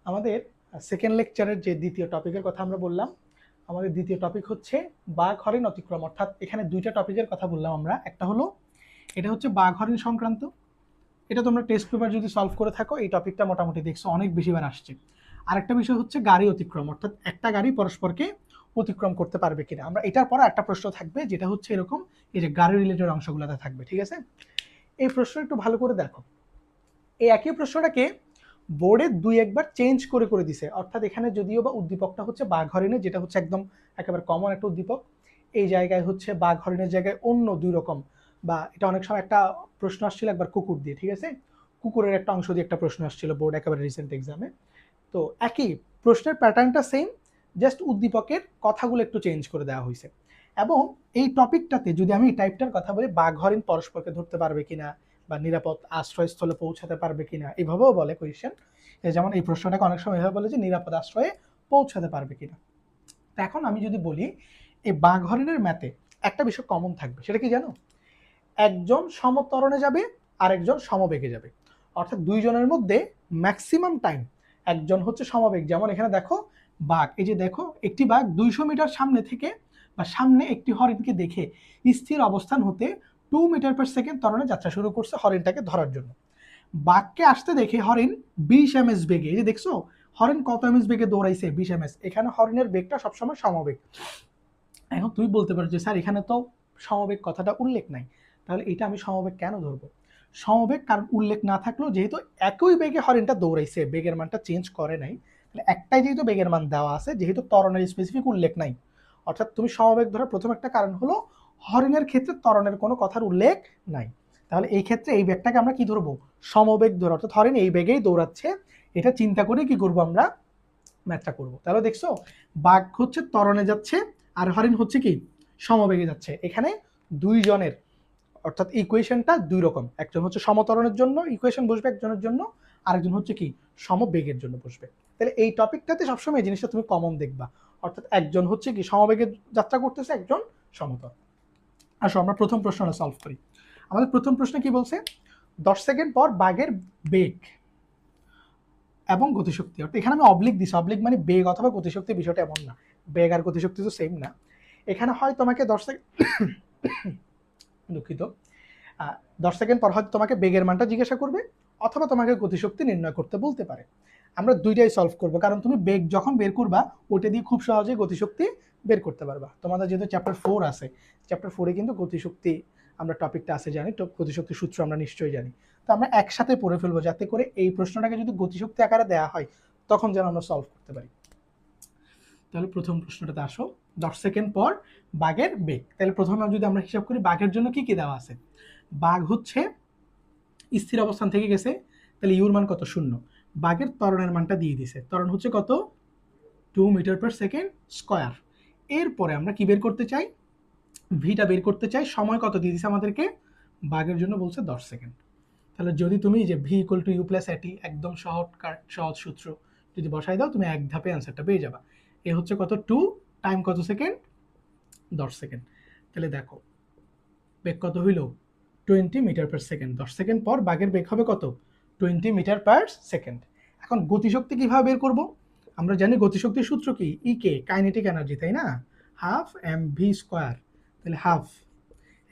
আমাদের সেকেন্ড লেকচারের যে দ্বিতীয় টপিকের কথা আমরা বললাম, আমাদের দ্বিতীয় টপিক হচ্ছে বাঘ হরিণ অতিক্রম। অর্থাৎ এখানে দুইটা টপিকের কথা বললাম আমরা। একটা হলো এটা হচ্ছে বাঘ হরিণ সংক্রান্ত, এটা তোমরা টেস্ট পেপার যদি সলভ করে থাকো এই টপিকটা মোটামুটি দেখছো অনেক বেশিবার আসছে। আরেকটা বিষয় হচ্ছে গাড়ি অতিক্রম, অর্থাৎ একটা গাড়ি পরস্পরকে অতিক্রম করতে পারবে কিনা। আমরা এটার পর একটা প্রশ্ন থাকবে যেটা হচ্ছে এরকম, এই যে গাড়ি রিলেটেড অংশগুলোতে থাকবে, ঠিক আছে? এই প্রশ্ন একটু ভালো করে দেখো। এই একই প্রশ্নটাকে বোর্ডে দুই একবার চেঞ্জ করে করে দিছে। অর্থাৎ এখানে যদিও বা উদ্দীপকটা হচ্ছে বাঘ হরিণের, যেটা হচ্ছে একদম একেবারে কমন একটা উদ্দীপক, এই জায়গায় হচ্ছে বাঘ হরিণের জায়গায় অন্য দুই রকম, বা এটা অনেক সময় একটা প্রশ্ন আসছিল একবার কুকুর দিয়ে, ঠিক আছে? কুকুরের একটা অংশ দিয়ে একটা প্রশ্ন আসছিল বোর্ড একেবারে রিসেন্ট এক্সামে। তো একই প্রশ্নের প্যাটার্নটা সেম, জাস্ট উদ্দীপকের কথাগুলো একটু চেঞ্জ করে দেওয়া হয়েছে। এবং এই টপিকটাতে যদি আমি এই টাইপটার কথা বলি, বাঘ হরিণ পরস্পরকে ধরতে পারবে কিনা বা নিরাপদ আশ্রয়স্থলে পৌঁছাতে পারবে কিনা, এইভাবেও বলে কোয়েশ্চেন। যেমন এই প্রশ্নটাকে অনেক সময় এভাবে বলে যে নিরাপদ আশ্রয়ে পৌঁছাতে পারবে কিনা। তো এখন আমি যদি বলি এই বাঘ হরিণের ম্যাথে একটা বিষয় কমন থাকবে, সেটা কি জানো? একজন সমতরণে যাবে আর একজন সমবেগে যাবে। অর্থাৎ দুইজনের মধ্যে ম্যাক্সিমাম টাইম একজন হচ্ছে সমবেগ। যেমন এখানে দেখো বাঘ, এই যে দেখো একটি বাঘ 200 মিটার সামনে থেকে বা সামনে একটি হরিণকে দেখে স্থির অবস্থান হতে 2 মিটার/সেকেন্ড ত্বরণে যাত্রা শুরু করছে হরিণটাকে ধরার জন্য। বাঘকে আসতে দেখে হরিণ 20 ms বেগে, এই যে দেখছো হরিণ কত ms বেগে দৌড়াইছে, 20 ms। এখানে হরিণের বেগটা সবসময় সমবেগ। এখন তুমি বলতে পারো যে স্যার এখানে তো সমবেগ কথাটা উল্লেখ নাই, তাহলে এটা আমি সমবেগ কেন ধরবো? সমবেগ কারণ উল্লেখ না থাকলেও যেহেতু একই বেগে হরিণটা দৌড়াইছে, বেগের মানটা চেঞ্জ করে নাই, তাহলে একটাই যেহেতু বেগের মান দেওয়া আছে, যেহেতু ত্বরণের স্পেসিফিক উল্লেখ নাই, অর্থাৎ তুমি সমবেগ ধরার প্রথম একটা কারণ হলো হরিণের ক্ষেত্রে ত্বরণের কোনো কথার উল্লেখ নাই। তাহলে এই ক্ষেত্রে এই বেগটাকে আমরা কি ধরবো? সমবেগ ধরবো। অর্থাৎ হরিণ এই বেগেই দৌড়াচ্ছে, এটা চিন্তা করে কি করবো আমরা ম্যাথটা করবো। তাহলে দেখছো বাঘ হচ্ছে ত্বরণে যাচ্ছে আর হরিণ হচ্ছে কি সমবেগে যাচ্ছে। এখানে দুইজনের অর্থাৎ ইকুয়েশনটা দুই রকম, একজন হচ্ছে সমতরণের জন্য ইকুয়েশন বসবে একজনের জন্য, আরেকজন হচ্ছে কি সমবেগের জন্য বসবে। তাহলে এই টপিকটাতে সবসময় এই জিনিসটা তুমি কমন দেখবা, অর্থাৎ একজন হচ্ছে কি সমবেগের যাত্রা করতেছে, একজন সমতল। আসো আমরা প্রথম প্রশ্নটা সলভ করি। আমাদের প্রথম প্রশ্ন কি বলছে? 10 সেকেন্ড পর বাঘের বেগ এবং গতিশক্তি। অর্থাৎ এখানে আমি অবলিক দিছি, অবলিক মানে বেগ অথবা গতিশক্তি, বিষয়টা এমন না, বেগ আর গতিশক্তি তো সেম না। এখানে হয় তোমাকে 10 সেকেন্ড দুঃখিত, 10 সেকেন্ড পর হয়তো তোমাকে বেগের মানটা জিজ্ঞাসা করবে অথবা তোমাকে গতিশক্তি নির্ণয় করতে বলতে পারে। আমরা দুইটাই সলভ করব, কারণ তুমি বেগ যখন বের করবা ওটা দিয়ে খুব সহজেই গতিশক্তি বের করতে পারবা। তোমাদের যেহেতু চ্যাপ্টার 4 আছে, চ্যাপ্টার 4-এ কিন্তু গতিশক্তি আমরা টপিকটা আছে জানি, তো গতিশক্তির সূত্র আমরা নিশ্চয়ই জানি। তো আমরা একসাথে পড়ে ফেলবো, যাতে করে এই প্রশ্নটাকে যদি গতিশক্তি আকারে দেওয়া হয় তখন যেন আমরা সলভ করতে পারি। তাহলে প্রথম প্রশ্নটাতে আসো, 10 সেকেন্ড পর বাঘের বেগ। তাহলে প্রথমে যদি আমরা হিসাব করি বাঘের জন্য কি কি দেওয়া আছে। বাঘ হচ্ছে স্থির অবস্থান থেকে গেছে, তাহলে ইউর মান কত? 0। বাঘের ত্বরণের মানটা দিয়ে দিছে, ত্বরণ হচ্ছে কত? 2 মিটার/সেকেন্ড স্কয়ার। এরপরে আমরা কি বের করতে চাই? ভিটা বের করতে চাই। সময় কত দিয়ে দিছে আমাদেরকে? বাঘের জন্য বলছে 10 সেকেন্ড। তাহলে যদি তুমি যে v equal to u plus at, একদম সহজ সূত্র যদি বসাই দাও, তুমি এক ধাপে অ্যান্সারটা পেয়ে যাবা। এ হচ্ছে কত? 2 টাইম কত সেকেন্ড? 10 সেকেন্ড। তাহলে দেখো বেগ কত হইল? 20 মিটার/সেকেন্ড। 10 সেকেন্ড পর বাঘের বেগ হবে কত? 20 মিটার/সেকেন্ড। এখন গতিশক্তি কিভাবে বের করব? আমরা জানি গতিশক্তির সূত্র কি? ইকে, কাইনেটিক এনার্জি, তাই না? Half m v square. তাহলে হাফ,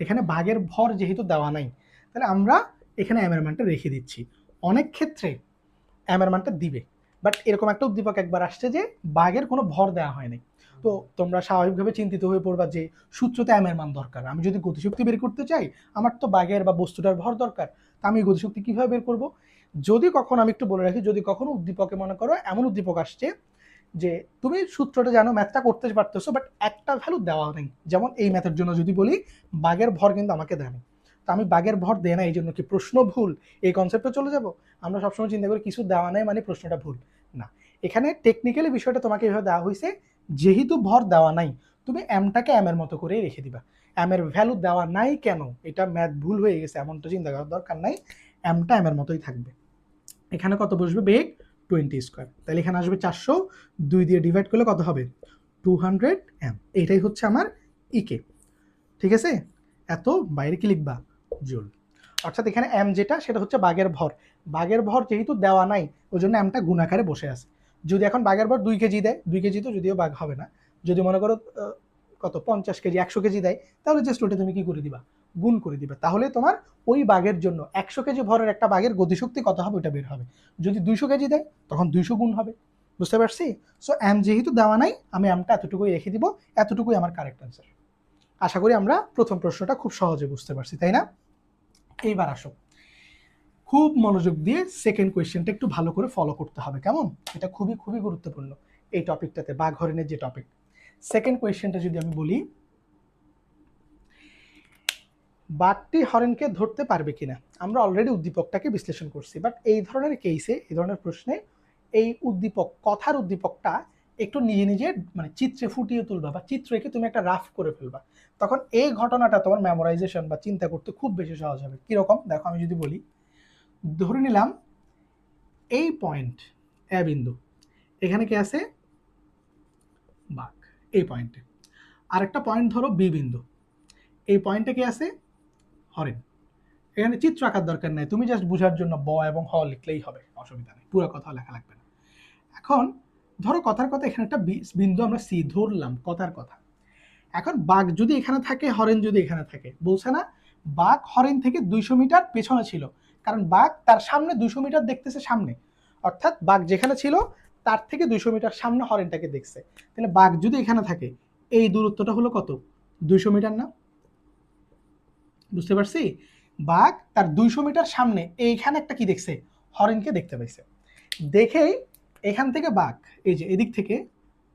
এখানে বাঘের ভর যেহেতু দেওয়া নাই, তাহলে আমরা এখানে এম এর মানটা রেখে দিচ্ছি। অনেক ক্ষেত্রে এম এর মানটা দিবে, বাট এরকম একটা উদ্দীপক একবার আসছে যে বাঘের কোনো ভর দেওয়া হয়নি, তো তোমরা স্বাভাবিকভাবে চিন্তিত হয়ে পড়বা যে সূত্রতে এম এর মান দরকার, আমি যদি গতিশক্তি বের করতে চাই আমার তো বাঘের বা বস্তুটার ভর দরকার, তা আমি গতিশক্তি কিভাবে বের করব? যদি কখনো, আমি একটু বলে রাখি, যদি কখনো উদ্দীপকে মনে করো এমন উদ্দীপক আসছে যে তুমি সূত্রটা জানো, ম্যাথটা করতে পারতেছো, বাট একটা ভ্যালু দেওয়া নেই, যেমন এই ম্যাথের জন্য যদি বলি বাঘের ভর কিন্তু আমাকে দেয় না, তো আমি বাঘের ভর দেয় না, এই জন্য কি প্রশ্ন ভুল, এই কনসেপ্টে চলে যাব? আমরা সবসময় চিন্তা করি কিছু দেওয়া নাই মানে প্রশ্নটা ভুল। না, এখানে টেকনিক্যালি বিষয়টা তোমাকে এভাবে দেওয়া হয়েছে, যেহেতু ভর দেওয়া নাই তুমি এমটাকে এম এর মতো করেই রেখে দিবা। এম এর ভ্যালু দেওয়া নাই কেন, এটা ম্যাথ ভুল হয়ে গেছে এমনটা চিন্তা করার দরকার নাই, এমটা এম এর মতোই থাকবে। এখানে কত বসবে? বেগ 20 স্কোয়ার, তাহলে এখানে আসবে 400, 2 দিয়ে ডিভাইড করলে কত হবে? 200 এম। এইটাই হচ্ছে আমার ইকে, ঠিক আছে? এত বাইরে কি লিখবা? জুল। অর্থাৎ এখানে এম যেটা, সেটা হচ্ছে বাঘের ভর। বাঘের ভর যেহেতু দেওয়া নাই ওই জন্য এমটা গুণাকারে বসে আছে। যদি এখন বাঘের ভর 2 কেজি দেয়, 2 কেজি তো যদিও বাঘ হবে না, যদি মনে করো কত 50 কেজি 100 কেজি দেয়, তাহলে জাস্ট ওটা তুমি কি করে দিবা, গুণ করে দিবা। তাহলে তোমার ওই বাঘের জন্য 100 কেজি ভরের একটা বাঘের গতিশক্তি কত হবে ওটা বের হবে। যদি 200 কেজি দেয় তখন 200 গুণ হবে। বুঝতে পারছি? সো এম যেহেতু দেওয়া নাই, আমি এমটা এতটুকুই রেখে দিব, এতটুকুই আমার কারেক্ট অ্যান্সার। আশা করি আমরা প্রথম প্রশ্নটা খুব সহজে বুঝতে পারছি, তাই না? এইবার আসো, খুব মনোযোগ দিয়ে সেকেন্ড কোয়েশ্চেনটা একটু ভালো করে ফলো করতে হবে, কেমন? এটা খুবই খুবই গুরুত্বপূর্ণ এই টপিকটাতে, বাঘ হরিণের যে টপিক। সেকেন্ড কোয়েশ্চেনটা যদি আমি বলি, বাঘটি হরিণকে ধরতে পারবে কিনা। আমরা অলরেডি উদ্দীপকটাকে বিশ্লেষণ করছি, বাট এই ধরনের কেসে, এই ধরনের প্রশ্নে এই উদ্দীপক, কথার উদ্দীপকটা একটু নিজে নিজে মানে চিত্রে ফুটিয়ে তুলবা, বা চিত্র এঁকে তুমি একটা রাফ করে ফেলবা, তখন এই ঘটনাটা তোমার মেমোরাইজেশন বা চিন্তা করতে খুব বেশি সহজ হবে। কিরকম দেখো, আমি যদি বলি, ধরে নিলাম এই পয়েন্ট এ বিন্দু, এখানে কি আছে, বাঘ এই পয়েন্টে। আরেকটা পয়েন্ট ধরো বি বিন্দু, এই পয়েন্টে কি আছে, হরিণ। এখানে চিত্র আঁকার দরকার নেই, তুমি জাস্ট বোঝার জন্য ব এবং হ লিখলেই হবে, অসুবিধা নেই, পুরো কথা লেখা লাগবে না। এখন ধরো কথার কথা এখানে একটা বিন্দু আমরা সি ধরলাম, কথার কথা। এখন বাঘ যদি এখানে থাকে, হরিণ যদি এখানে থাকে, বলছে না বাঘ হরিণ থেকে 200 মিটার পেছনে ছিল, কারণ বাঘ তার সামনে 200 মিটার দেখতেছে সামনে, অর্থাৎ বাঘ যেখানে ছিল তার থেকে 200 মিটার সামনে হরিণটাকে দেখছে। তাহলে বাঘ যদি এখানে থাকে, এই দূরত্বটা হলো কত, 200 মিটার না? বুঝতে পারছি? বাঘ তার 200 মিটার সামনে এইখানে একটা কি দেখছে, হরিণকে দেখতে পাইছে। দেখেই এখান থেকে বাঘ, এই যে এদিক থেকে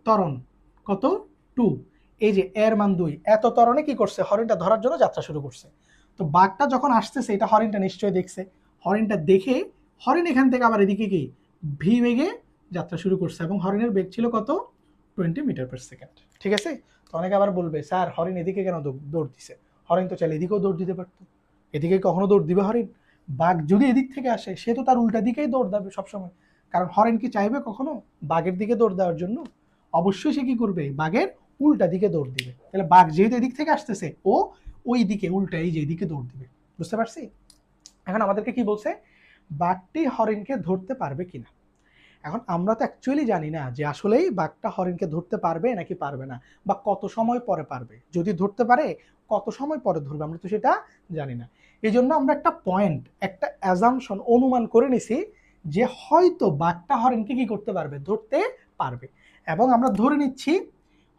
ত্বরণ কত 2, এই যে এর মান 2, এত ত্বরণে কি করছে, হরিণটা ধরার জন্য যাত্রা শুরু করছে। তো বাঘটা যখন আসতেছে, এটা হরিণটা নিশ্চয়ই দেখছে, হরিণটা দেখে হরিণ এখান থেকে আবার এদিকে কি ভি বেগে যাত্রা শুরু করছে, এবং হরিণের বেগ ছিল কত, 20 মিটার পার সেকেন্ড। ঠিক আছে? তো অনেকে আবার বলবে, স্যার হরিণ এদিকে কেন দৌড় দিছে, হরিণ তো চাইলে এদিকেও দৌড় দিতে পারতো, এদিকে কখনো দৌড় দিবে হরিণ? বাঘ যদি এদিক থেকে আসে, সে তো তার উল্টা দিকেই দৌড় দেবে সবসময়, কারণ হরিণ কি চাইবে কখনো বাঘের দিকে দৌড় দেওয়ার জন্য? অবশ্যই সে কি করবে, বাঘের উল্টা দিকে দৌড় দিবে। তাহলে বাঘ যেহেতু এদিক থেকে আসতেছে, ও ওই দিকে উল্টা এই যে দিকে দৌড় দিবে। বুঝতে পারছি? এখন আমাদেরকে কি বলছে, বাঘটি হরিণকে ধরতে পারবে কিনা। এখন আমরা তো অ্যাকচুয়ালি জানি না যে আসলেই বাঘটা হরিণকে ধরতে পারবে নাকি পারবে না, বা কত সময় পরে পারবে। যদি ধরতে পারে, কত সময় পরে ধরবে, আমরা তো সেটা জানি না। এই জন্য আমরা একটা পয়েন্ট, একটা অ্যাজাম্পশন, অনুমান করে নিছি যে হয়তো বাঘটা হরিণকে কি করতে পারবে, ধরতে পারবে। এবং আমরা ধরে নিচ্ছি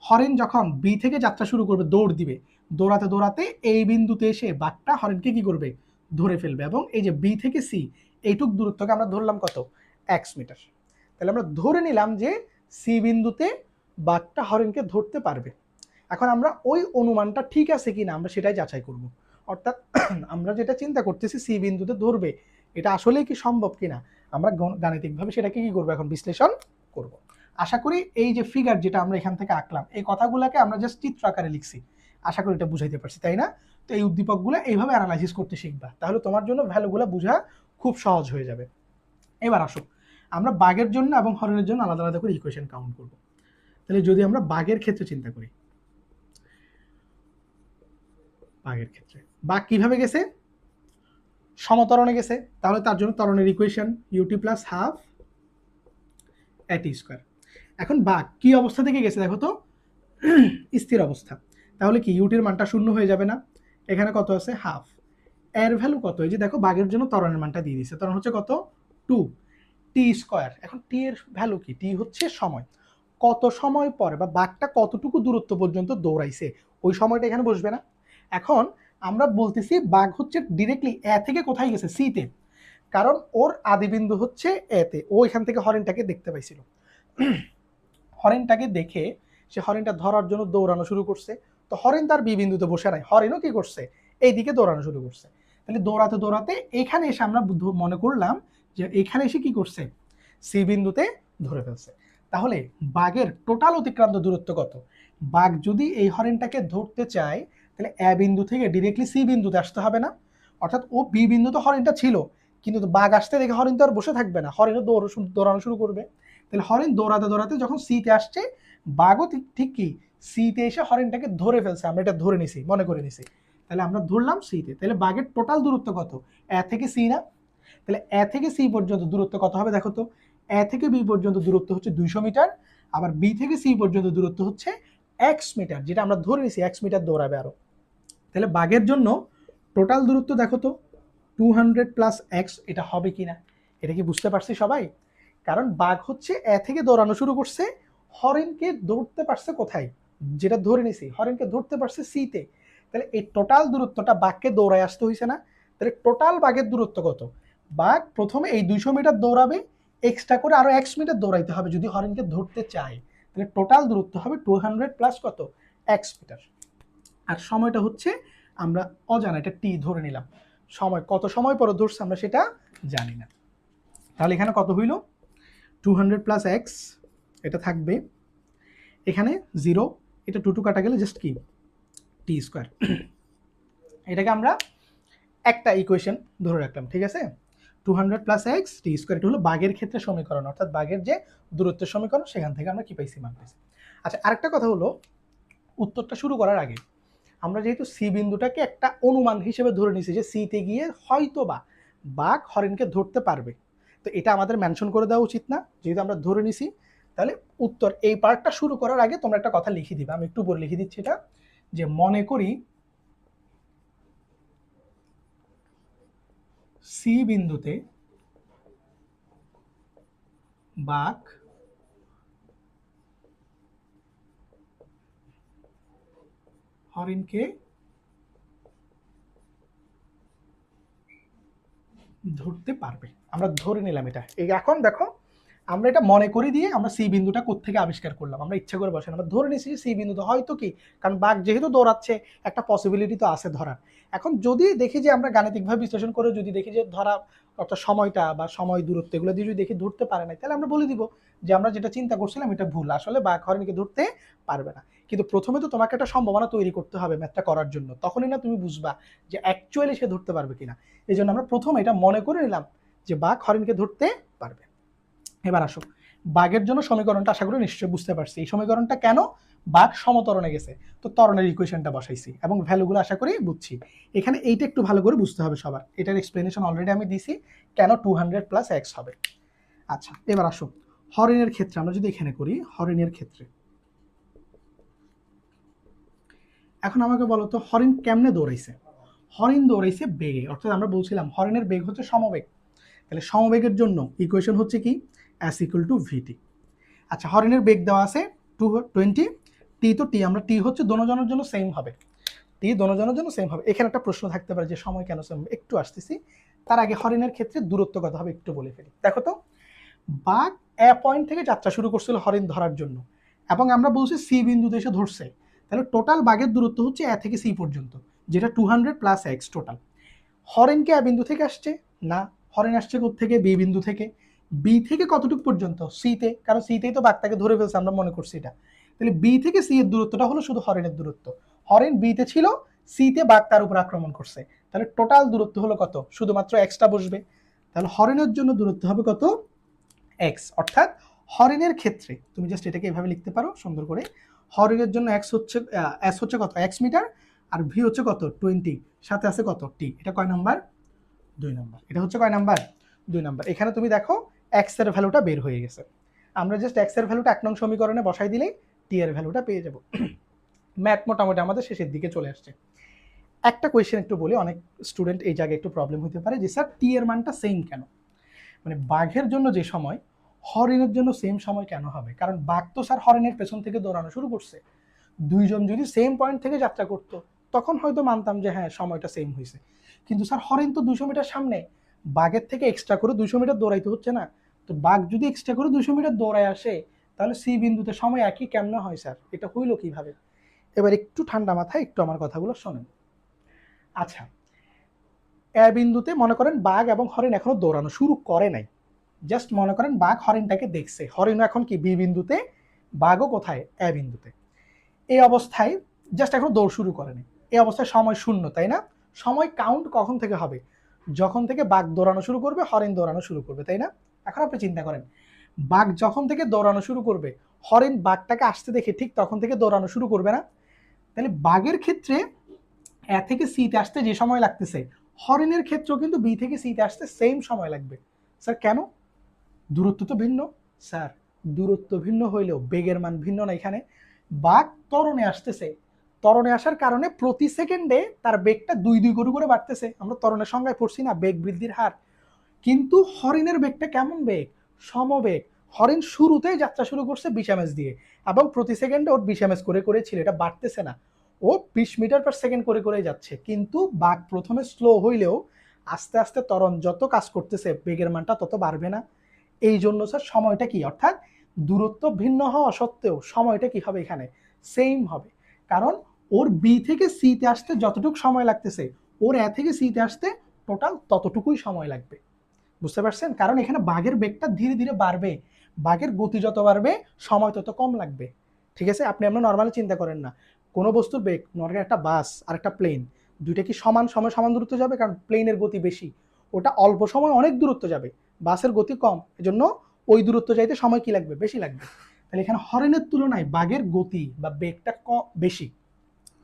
হরিণ যখন বি থেকে যাত্রা শুরু করবে, দৌড় দিবে, দৌড়াতে দৌড়াতে এই বিন্দুতে এসে বাঘটা হরিণকে কি করবে, ধরে ফেলবে। এবং এই যে বি থেকে সি, এইটুক দূরত্বকে আমরা ধরলাম কত, 1 মিটার। তাহলে আমরা ধরে নিলাম যে সি বিন্দুতে বাঘটা হরিণকে ধরতে পারবে। এখন আমরা ওই অনুমানটা ঠিক আছে কিনা আমরা সেটাই যাচাই করব। অর্থাৎ আমরা যেটা চিন্তা করতেছি সি বিন্দুতে ধরবে, এটা আসলেই কি সম্ভব কিনা, আমরা গাণিতিকভাবে সেটাকে কি করবো, এখন বিশ্লেষণ করব। আশা করি এই যে ফিগার যেটা আমরা এখান থেকে আঁকলাম, এই কথাগুলোকে আমরা জাস্ট চিত্র আকারে লিখছি, আশা করি এটা বুঝাইতে পারছি, তাই না? তো এই উদ্দীপকগুলো এইভাবে অ্যানালাইসিস করতে শিখবা, তাহলে তোমার জন্য ভ্যালুগুলো বোঝা খুব সহজ হয়ে যাবে। এবার আসো, আমরা বাঘের জন্য এবং হরিণের জন্য আলাদা আলাদা করে ইকুয়েশন কাউন্ট করব। তাহলে যদি আমরা বাঘের ক্ষেত্রে চিন্তা করি, বাঘের ক্ষেত্রে বাঘ কিভাবে গেছে, সমতরণে গেছে, তাহলে তার জন্য ত্বরণের equation UT plus half at square. এখন বাঘ কি অবস্থা থেকে গেছে দেখো তো, স্থির অবস্থা, তাহলে কি ইউটির মানটা 0 হয়ে যাবে না? এখানে কত আছে, হাফ, এর ভ্যালু কত, এই যে দেখো বাঘের জন্য ত্বরণের মানটা দিয়ে দিচ্ছে, ত্বরণ হচ্ছে কত, 2 টি স্কোয়ার। এখন টি এর ভ্যালু কি, টি হচ্ছে সময়, কত সময় পরে বা বাঘটা কতটুকু দূরত্ব পর্যন্ত দৌড়াইছে, ওই সময়টা এখানে বসবে না? এখন আমরা বলতেছি বাঘ হচ্ছে ডিরেক্টলি এ থেকে কোথায় গেছে, সিতে, কারণ ওর আদিবিন্দু হচ্ছে এতে, ও এখান থেকে হরিণটাকে দেখতে পাইছিল। হরিণটাকে দেখে সে হরিণটা ধরার জন্য দৌড়ানো শুরু করছে। তো হরিণ তার বি বিন্দুতে বসে নাই, হরিণও কি করছে, এইদিকে দৌড়ানো শুরু করছে। তাহলে দৌড়াতে দৌড়াতে এখানে এসে আমরা মনে করলাম যে এখানে এসে কি করছে, সি বিন্দুতে ধরে ফেলছে। তাহলে বাঘের টোটাল অতিক্রান্ত দূরত্ব কত? বাঘ যদি এই হরিণটাকে ধরতে চায়, তাহলে এ বিন্দু থেকে ডিরেক্টলি সি বিন্দুতে আসতে হবে না? অর্থাৎ ও বি বিন্দুতে হরিণটা ছিল, কিন্তু বাঘ আসতে দেখে হরিণ তো আর বসে থাকবে না, হরিণও দৌড়ানো শুরু করবে। তাহলে হরিণ দৌড়াতে দৌড়াতে যখন সিতে আসছে, বাঘও ঠিক কি সিতে এসে হরিণটাকে ধরে ফেলছে, আমরা এটা ধরে নিছি, মনে করে নিছি। তাহলে আমরা ধরলাম সিতে, তাহলে বাঘের টোটাল দূরত্ব কত, এ থেকে সি না? তাহলে এ থেকে সি পর্যন্ত দূরত্ব কত হবে দেখো তো, এ থেকে বি পর্যন্ত দূরত্ব হচ্ছে 200 মিটার, আবার বি থেকে সি পর্যন্ত দূরত্ব হচ্ছে এক্স মিটার, যেটা আমরা ধরে নিছি এক্স মিটার দৌড়াবে আরো। তাহলে বাঘের জন্য টোটাল দূরত্ব দেখো তো 200 প্লাস এক্স, এটা হবে কিনা, এটা কি বুঝতে পারছি সবাই? কারণ বাঘ হচ্ছে এ থেকে দৌড়ানো শুরু করছে, হরিণকে ধরতে পারছে কোথায়, যেটা ধরে নিছি হরিণকে ধরতে পারছে সিতে। তাহলে এই টোটাল দূরত্বটা বাঘকে দৌড়ায় আসতে হয়েছে না? তাহলে টোটাল বাঘের দূরত্ব কত? বাঘ প্রথমে এই 200 মিটার দৌড়াবে, এক্সট্রা করে আরো এক্স মিটার দৌড়াইতে হবে যদি হরিণকে ধরতে চায়। তাহলে টোটাল দূরত্ব হবে 200 প্লাস কত, এক্স মিটার। আর সময়টা হচ্ছে আমরা অজানা, এটা টি ধরে নিলাম। সময় কত সময় পরে ধরছে আমরা সেটা জানি না। তাহলে এখানে কত হইল, 200 প্লাস এক্স, এটা থাকবে এখানে 0, এটা 2 কাটা গেলে জাস্ট কি টি স্কোয়ার। এটাকে আমরা একটা ইকুয়েশন ধরে রাখলাম, ঠিক আছে? 200 প্লাস এক্স টি স্কোয়ার, এটা হলো বাঘের ক্ষেত্রে সমীকরণ, অর্থাৎ বাঘের যে দূরত্বের সমীকরণ, সেখান থেকে আমরা কি পাইছি, মান পাইছি। আচ্ছা, আরেকটা কথা হলো, উত্তরটা শুরু করার আগে আমরা যেহেতু সি বিন্দুটাকে একটা অনুমান হিসেবে ধরে নিছি যে সিতে গিয়ে হয়তো বা বাঘ হরিণকে ধরতে পারবে, তো এটা আমাদের মেনশন করে দেওয়া উচিত না? যেহেতু আমরা ধরে নিছি, তাহলে উত্তর এই পার্টটা শুরু করার আগে তোমরা একটা কথা লিখে দিবা, আমি একটু পরে লিখে দিচ্ছি এটা, যে মনে করি সি বিন্দুতে বাঘ হরিণকে ধরতে পারবে, আমরা ধরে নিলাম এটা। এই এখন দেখো, আমরা এটা মনে করি দিয়ে আমরা সি বিন্দুটা কোত্থেকে আবিষ্কার করলাম, আমরা ইচ্ছা করে বসে আমরা ধরে নিছি সি বিন্দুটা হয়তো কি, কারণ বাঘ যেহেতু দৌড়াচ্ছে একটা পসিবিলিটি তো আছে ধরার। এখন যদি দেখি যে আমরা গাণিতিকভাবে বিশ্লেষণ করে যদি দেখি যে ধরা অর্থাৎ সময়টা বা সময় দূরত্ব এগুলো দিয়ে যদি দেখি ধরতে পারে না, তাহলে আমরা বলে দিব যে আমরা যেটা চিন্তা করছিলাম এটা ভুল, আসলে বাঘ হরিণকে ধরতে পারবে না। কিন্তু প্রথমে তো তোমাকে একটা সম্ভাবনা তৈরি করতে হবে ম্যাথটা করার জন্য, তখনই না তুমি বুঝবা যে অ্যাকচুয়ালি সে ধরতে পারবে কিনা। এই জন্য আমরা প্রথমে এটা মনে করে নিলাম যে বাঘ হরিণকে ধরতে পারবে। এবার আসো, বাঘের জন্য সমীকরণটা আশা করি নিশ্চয়ই বুঝতে পারছি। এই সমীকরণটা কেন, বাঘ সমতরণে গেছে, তো ত্বরণের ইকুয়েশনটা বসাইছি এবং ভ্যালুগুলো আশা করি বুঝছি। এখানে এইটা একটু ভালো করে বুঝতে হবে সবার, এটার এক্সপ্লেনেশন অলরেডি আমি দিছি কেন 200 প্লাস এক্স হবে। আচ্ছা, এবার আসো হরিণের ক্ষেত্রে আমরা যদি এখানে করি, হরিণের ক্ষেত্রে এখন আমাকে বলো তো হরিণ কেমনে দৌড়াইছে? হরিণ দৌড়াইছে বেগে, অর্থাৎ আমরা বলছিলাম হরিণের বেগ হচ্ছে সমবেগ, তাহলে সমবেগের জন্য ইকুয়েশন হচ্ছে কি, এস ইকুয়াল টু ভিটি। আচ্ছা, হরিণের বেগ দেওয়া আছে 220, টি তো টি, আমরা টি হচ্ছে দোনোজনের জন্য সেম হবে, টি দোনোজনের জন্য সেম হবে। এখানে একটা প্রশ্ন থাকতে পারে যে সময় কেন সেম, একটু আসতেছি। তার আগে হরিণের ক্ষেত্রে দূরত্ব কত হবে একটু বলে ফেলি। দেখো তো, বাঘ এ পয়েন্ট থেকে যাত্রা শুরু করছিল হরিণ ধরার জন্য, এবং আমরা বলছি সি বিন্দুতে এসে ধরছে, তাহলে টোটাল বাঘের দূরত্ব হচ্ছে এ থেকে সি পর্যন্ত, যেটা 200 প্লাস এক্স টোটাল। হরিণকে এ বিন্দু থেকে আসছে না, হরিণ আসছে থেকে বি বিন্দু থেকে, বি থেকে কতটুকু পর্যন্ত, সিতে, কারণ সিতেই তো বাঘটাকে ধরে ফেলছে আমরা মনে করছি এটা। তাহলে বি থেকে সি এর দূরত্বটা হলো শুধু হরিণের দূরত্ব, হরিণ বিতে ছিল, সিতে বাঘ তার উপর আক্রমণ করছে, তাহলে টোটাল দূরত্ব হলো কত, শুধুমাত্র এক্সটা বসবে, তাহলে হরিণের জন্য দূরত্ব হবে কত, এক্স। অর্থাৎ হরিণের ক্ষেত্রে তুমি জাস্ট এটাকে এভাবে লিখতে পারো সুন্দর করে, হরিণের জন্য এক্স হচ্ছে এস হচ্ছে কত, এক্স মিটার, আর ভি হচ্ছে কত 20, সাথে আছে কত টি, এটা কয় নাম্বার, 2 নাম্বার। এটা হচ্ছে কয় নাম্বার, 2 নাম্বার। এখানে তুমি দেখো এক্স এর ভ্যালুটা বের হয়ে গেছে, আমরা জাস্ট এক্স এর ভ্যালুটা 1 নং সমীকরণে বসাই দিলেই টি এর ভ্যালুটা পেয়ে যাব। ম্যাথ মোটামুটি আমাদের শেষের দিকে চলে আসছে। একটা কোয়েশ্চেন একটু বলি, অনেক স্টুডেন্ট এই জায়গায় একটু প্রবলেম হতে পারে যে স্যার টি এর মানটা সেম কেন, মানে বাঘের জন্য যে সময় হরিণের জন্য সেম সময় কেন হবে? কারণ বাঘ তো স্যার হরিণের পেছন থেকে দৌড়ানো শুরু করছে, দুইজন যদি সেম পয়েন্ট থেকে যাত্রা করতো তখন হয়তো মানতাম যে হ্যাঁ সময়টা সেম হয়েছে, কিন্তু স্যার হরিণ তো 200 মিটার সামনে, বাঘের থেকে এক্সট্রা করে 200 মিটার দৌড়াইতে হচ্ছে না, তো বাঘ যদি এক্সট্রা করে 200 মিটার দৌড়ায় আসে তাহলে সি বিন্দুতে সময় একই কেমনে হয় স্যার, এটা হইলো কিভাবে? এবার একটু ঠান্ডা মাথায় একটু আমার কথাগুলো শোনেন। আচ্ছা, এ বিন্দুতে মনে করেন বাঘ এবং হরিণ এখনো দৌড়ানো শুরু করে নাই, জাস্ট মনে করেন বাঘ হরিণটাকে দেখছে, হরিণ এখন কি বি বিন্দুতে, বাঘও কোথায়, এ বিন্দুতে। এই অবস্থায় জাস্ট এখন দৌড় শুরু করেনি, এই অবস্থায় সময় শূন্য, তাই না? সময় কাউন্ট কখন থেকে হবে, যখন থেকে বাঘ দৌড়ানো শুরু করবে, হরিণ দৌড়ানো শুরু করবে, তাই না? এখন আপনি চিন্তা করেন, বাঘ যখন থেকে দৌড়ানো শুরু করবে, হরিণ বাঘটাকে আসতে দেখে ঠিক তখন থেকে দৌড়ানো শুরু করবে না? তাহলে বাঘের ক্ষেত্রে এ থেকে সিতে আসতে যে সময় লাগতেছে, হরিণের ক্ষেত্রেও কিন্তু বি থেকে সিতে আসতে সেম সময় লাগবে। স্যার কেন? দূরত্ব তো ভিন্ন স্যার, দূরত্ব ভিন্ন হইলেও বেগের মান ভিন্ন না। এখানে বাঘ ত্বরণে আসতেছে, ত্বরণে আসার কারণে প্রতি সেকেন্ডে তার বেগটা 2 করে বাড়তেছে। আমরা ত্বরণের সংজ্ঞায় পড়ছি না, বেগ বৃদ্ধির হার। কিন্তু হরিণের বেগটা কেমন বেগ? সমবেগ। হরিণ শুরুতেই যাত্রা শুরু করছে 20 ms দিয়ে, এবং প্রতি সেকেন্ডে ওর 20 ms করে ছিল, এটা বাড়তেছে না, ও 20 মিটার/সেকেন্ড করে যাচ্ছে। কিন্তু বাঘ প্রথমে স্লো হইলেও আস্তে আস্তে ত্বরণ যত কাজ করতেছে বেগের মানটা তত বাড়বে না। এই জন্য স্যার সময়টা কি, অর্থাৎ দূরত্ব ভিন্ন হওয়া সত্ত্বেও সময়টা কি হবে এখানে? সেম হবে। কারণ ওর বি থেকে সিতে আসতে যতটুকু সময় লাগতেছে, ওর এ থেকে সিতে আসতে টোটাল ততটুকুই সময় লাগবে। বুঝতে পারছেন? কারণ এখানে বাঘের বেগটা ধীরে ধীরে বাড়বে, বাঘের গতি যত বাড়বে সময় তত কম লাগবে। ঠিক আছে? আপনি আমরা নর্মালি চিন্তা করেন না, কোনো বস্তুর বেগ, নর্মালি একটা বাস আর একটা প্লেন, দুইটা কি সমান সময় সমান দূরত্ব যাবে? কারণ প্লেনের গতি বেশি, ওটা অল্প সময় অনেক দূরত্ব যাবে, বাসের গতি কম, এজন্য ওই দূরত্ব যাইতে সময় কি লাগবে? বেশি লাগবে। তাহলে এখানে হরিণের তুলনায় বাঘের গতি বা বেগটা বেশি,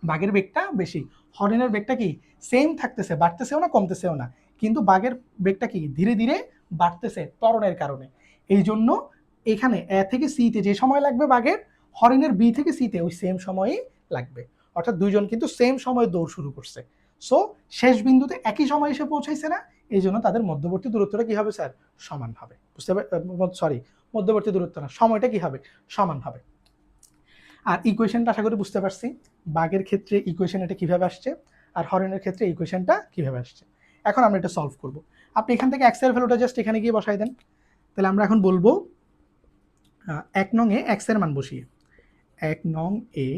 বাঘের বেগটা বেশি। হরিণের বেগটা কি সেম থাকতেছে, বাড়তেছেও না কমতেছেও না, কিন্তু বাঘের বেগটা কি ধীরে ধীরে বাড়তেছে ত্বরণের কারণে। এই জন্য এখানে এ থেকে সিতে যে সময় লাগবে বাঘের, হরিণের বি থেকে সিতে ওই সেম সময়ই লাগবে। অর্থাৎ দুইজন কিন্তু সেম সময়ে দৌড় শুরু করছে, সো শেষ বিন্দুতে একই সময় এসে পৌঁছাইছে না, এই জন্য তাদের মধ্যবর্তী দূরত্বটা কি হবে স্যার? সমান হবে। বুঝতে সরি, মধ্যবর্তী দূরত্ব না, সময়টা কি হবে? সমান হবে। আর ইকুয়েশনটা আশা করি বুঝতে পারছি, বাঘের ক্ষেত্রে ইকুয়েশন এটা কিভাবে আসছে, আর হরিণের ক্ষেত্রে ইকুয়েশনটা কিভাবে আসছে। এখন আমরা এটা সলভ করব। আপনি এখান থেকে এক্স এর ভ্যালুটা জাস্ট এখানে গিয়ে বসাই দেন। তাহলে আমরা এখন বলবো 1 নং এ এক্স এর মান বসিয়ে, 1 নং এ,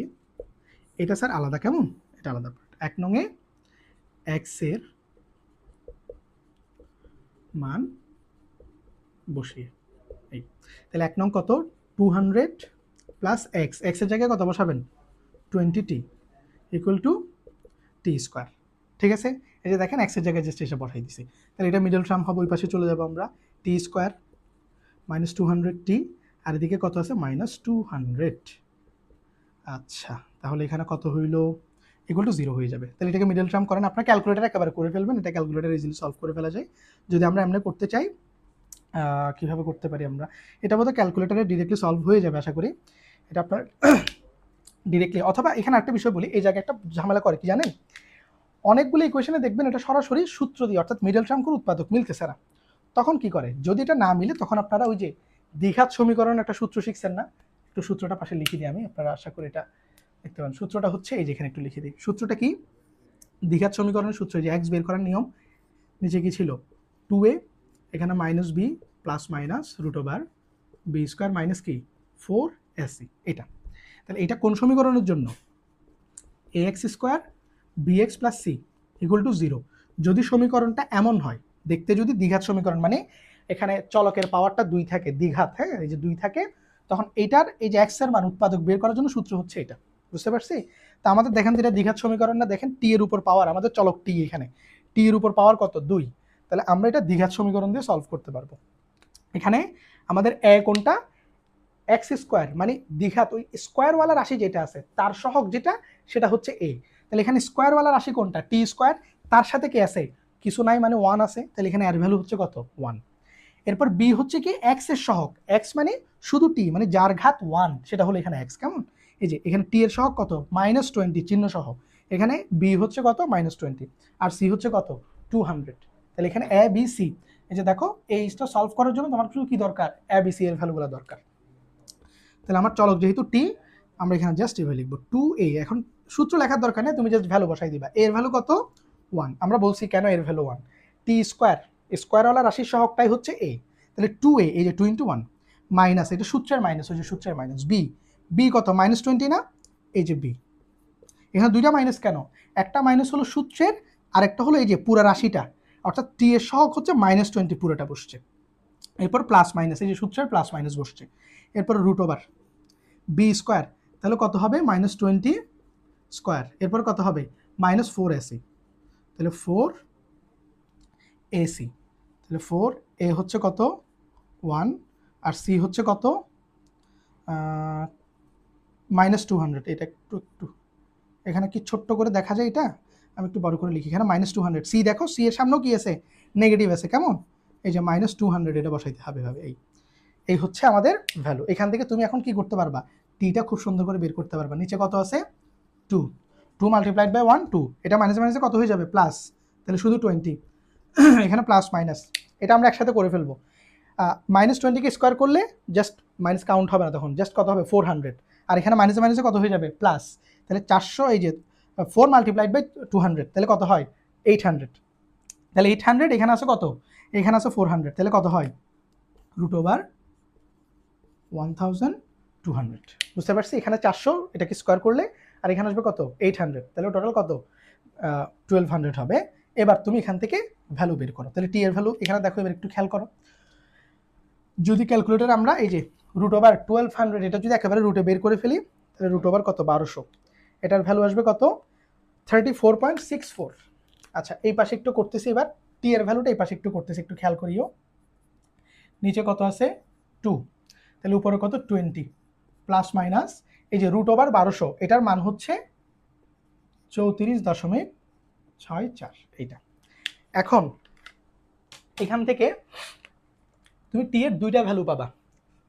এটা স্যার আলাদা, কেমন? এটা আলাদা। 1 নং এ এক্স এর মান বসিয়ে, এই তাহলে 1 নং কত? 200 প্লাস এক্স, এক্সের জায়গায় কত বসাবেন? 20t equal to T square. ঠিক আছে? এই যে দেখেন এক্সের জায়গায় জাস্ট এসে বসাই দিছি। তাহলে এটা মিডল টার্ম হবে, ওই পাশে চলে যাবো আমরা, টি স্কোয়ার মাইনাস 200t, আর এদিকে কত আছে? মাইনাস 200। আচ্ছা, তাহলে এখানে কত হইল? ইকুয়াল টু 0 হয়ে যাবে। তাহলে এটাকে মিডল টার্ম করেন, আপনার ক্যালকুলেটার একেবারে করে ফেলবেন, এটা ক্যালকুলেটার ইজিলি সলভ করে ফেলা যায়। যদি আমরা এমনি করতে চাই, কীভাবে করতে পারি আমরা, এটা বোধহয় ক্যালকুলেটারে ডিরেক্টলি সলভ হয়ে যাবে আশা করি, এটা আপনার ডিরেক্টলি। অথবা এখানে একটা বিষয় বলি, এই জায়গায় একটা ঝামেলা করে কি জানেন, অনেকগুলো ইকুয়েশনে দেখবেন এটা সরাসরি সূত্র দিয়ে, অর্থাৎ মিডল টার্ম করে উৎপাদক মিলতেছে না, তখন কি করে, যদি এটা না মিলে তখন আপনারা ওই যে দ্বিঘাত সমীকরণ একটা সূত্র শিখছেন না, একটু সূত্রটা পাশে লিখে দিই আমি, আপনারা আশা করি এটা দেখতে পান। সূত্রটা হচ্ছে এই যে, এখানে একটু লিখে দিই। সূত্রটা কি? দ্বিঘাত সমীকরণের সূত্র, যে এক্স বের করার নিয়ম, নিচে কি ছিল? 2a, এখানে minus b plus minus root over b square minus কি 4ac, এটা। তাহলে এটা কোন সমীকরণের জন্য? ax square bx plus c equal to 0। যদি সমীকরণটা এমন হয়, দেখতে যদি দ্বিঘাত সমীকরণ, মানে এখানে চলকের পাওয়ারটা 2 থাকে, দ্বিঘাত, হ্যাঁ, এই যে 2 থাকে, তখন এটার এই যে এক্স এর মান উৎপাদক বের করার জন্য সূত্র হচ্ছে এটা। বুঝতে পারছি? তা আমাদের দেখেন যেটা দ্বিঘাত সমীকরণ না, দেখেন টি এর উপর পাওয়ার, আমাদের চলক টি, এখানে টি এর উপর পাওয়ার কত? 2। তাহলে আমরা এটা দ্বিঘাত সমীকরণ দিয়ে সলভ করতে পারবো। এখানে আমাদের এ কোনটা? এক্স স্কোয়ার, মানে দ্বিঘাত ওই স্কোয়ারওয়ালা রাশি যেটা আছে তার সহগ যেটা, সেটা হচ্ছে এ। তাহলে এখানে স্কোয়ারওয়ালা রাশি কোনটা? টি স্কোয়ার, তার সাথে কি আছে? কিছু নাই, মানে 1 আছে, তাহলে এখানে এর ভ্যালু হচ্ছে কত? 1। এরপর বি হচ্ছে কি এক্স এর সহগ, এক্স মানে শুধু টি, মানে যার ঘাত 1, সেটা হলো এখানে এক্স, কেমন? এই যে এখানে টি এর সহগ কত? -20 চিহ্ন সহ, এখানে বি হচ্ছে কত? -20, আর সি হচ্ছে কত? 200। তাহলে এখানে এ বি সি, এই যে দেখো, এইটা সলভ করার জন্য তোমার শুধু কি দরকার? এ বি সি এর ভ্যালুগুলো দরকার। তাহলে আমার চলক যেহেতু টি, আমরা এখানে জাস্ট এভাবে লিখবো 2a। এখন সূত্র লেখার দরকার নেই, তুমি জাস্ট ভ্যালু বসাই দিবা। এর ভ্যালু কত? 1। আমরা বলছি কেন এর ভ্যালু 1? টি স্কোয়ার, স্কোয়ারওয়ালা রাশির সহগটাই হচ্ছে a, তাহলে 2a, এই যে 2 × 1 মাইনাস, এটা সূত্রের মাইনাস, ওই যে সূত্রের মাইনাস, বি, বি কত? -20 না, এই যে বি। এখানে দুইটা মাইনাস কেন? একটা মাইনাস হলো সূত্রের, আর একটা হলো এই যে পুরা রাশিটা, অর্থাৎ টি এর সহগ হচ্ছে -20 পুরোটা বসছে, এরপর প্লাস মাইনাস, এই যে সূত্রের প্লাস মাইনাস বসছে, এরপর রুট ওভার বি স্কোয়ার, তাহলে কত হবে? -20 স্কোয়ার, এরপর কত হবে? -4ac, তাহলে 4ac, তাহলে 4a হচ্ছে কত? 1, আর c হচ্ছে কত? -200। এটা একটু এখানে কি ছোট্ট করে দেখা যায়, এটা আমি একটু বড় করে লিখি, এখানে -200। সি দেখো, সি এর সামনেও কি আছে? নেগেটিভ আছে, কেমন? এই যে -200 এটা বসাইতে হবে ভাবে। এই হচ্ছে আমাদের ভ্যালু। এখান থেকে তুমি এখন কি করতে পারবা, টিটা খুব সুন্দর করে বের করতে পারবা। নিচে কত আছে 2, 2 মাল্টিপ্লাইড বাই 1 2, এটা মাইনাসে মাইনাসে কত হয়ে যাবে প্লাস, তাহলে শুধু 20 এখানে প্লাস মাইনাস এটা আমরা একসাথে করে ফেলবো। -20কে স্কোয়ার করলে জাস্ট মাইনাস কাউন্ট হবে না, তখন জাস্ট কত হবে 400, আর এখানে মাইনাসে মাইনাসে কত হয়ে যাবে প্লাস, তাহলে 400 এই যে 4 মাল্টিপ্লাইড বাই 200 তাহলে কত হয় 800, তাহলে 800 এখানে আছে কত, এখানে আছে 400, তাহলে কত হয় √1200। বুঝতে পারছি, এখানে 400 এটাকে স্কোয়ার করলে আর এখানে আসবে কত 800, তাহলে টোটাল কত 1200 হবে। এবার তুমি এখান থেকে ভ্যালু বের করো, তাহলে টি এর ভ্যালু এখানে দেখো, এবার একটু খেয়াল করো, যদি ক্যালকুলেটর আমরা এই যে √1200 এটা যদি একেবারে রুটে বের করে ফেলি, তাহলে √ কত 1200, এটার ভ্যালু আসবে কত 34.64। আচ্ছা এই পাশে একটু করতেছি, এবার টি এর ভ্যালুটা এই পাশে একটু করতেছি, একটু খেয়াল করিও, নিচে কত আছে 2, তাহলে উপরে কত 20 প্লাস মাইনাস এই যে √1200 এটার মান হচ্ছে 34.64 এইটা। এখন এখান থেকে তুমি টি এর দুইটা ভ্যালু পাবা,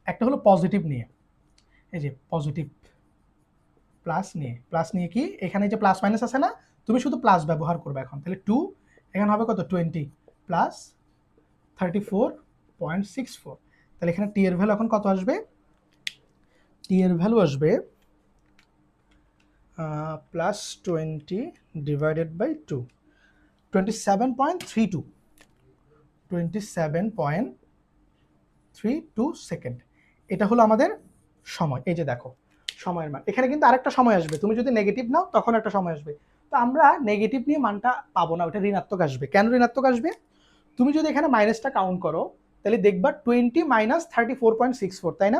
একটা হলো পজিটিভ নিয়ে, এই যে পজিটিভ প্লাস নিয়ে কি এখানে যে প্লাস মাইনাস আছে না, তুমি শুধু প্লাস ব্যবহার করবে এখন, তাহলে 2 এখানে হবে কত 20 প্লাস 34.64, তাহলে এখানে টি এর ভ্যালু এখন কত আসবে, টি এর ভ্যালু আসবে +20 ডিভাইডেড বাই 2, 27.32, 27.32 সেকেন্ড। এটা হলো আমাদের সময়। এই যে দেখো সময়ের মান, এখানে কিন্তু আরেকটা সময় আসবে, তুমি যদি নেগেটিভ নাও তখন একটা সময় আসবে, তো আমরা নেগেটিভ নিয়ে মানটা পাবো না, ওটা ঋণাত্মক আসবে। কেন ঋণাত্মক আসবে, তুমি যদি এখানে মাইনাসটা কাউন্ট করো তাহলে দেখবা 20 মাইনাস 34.64, তাই না,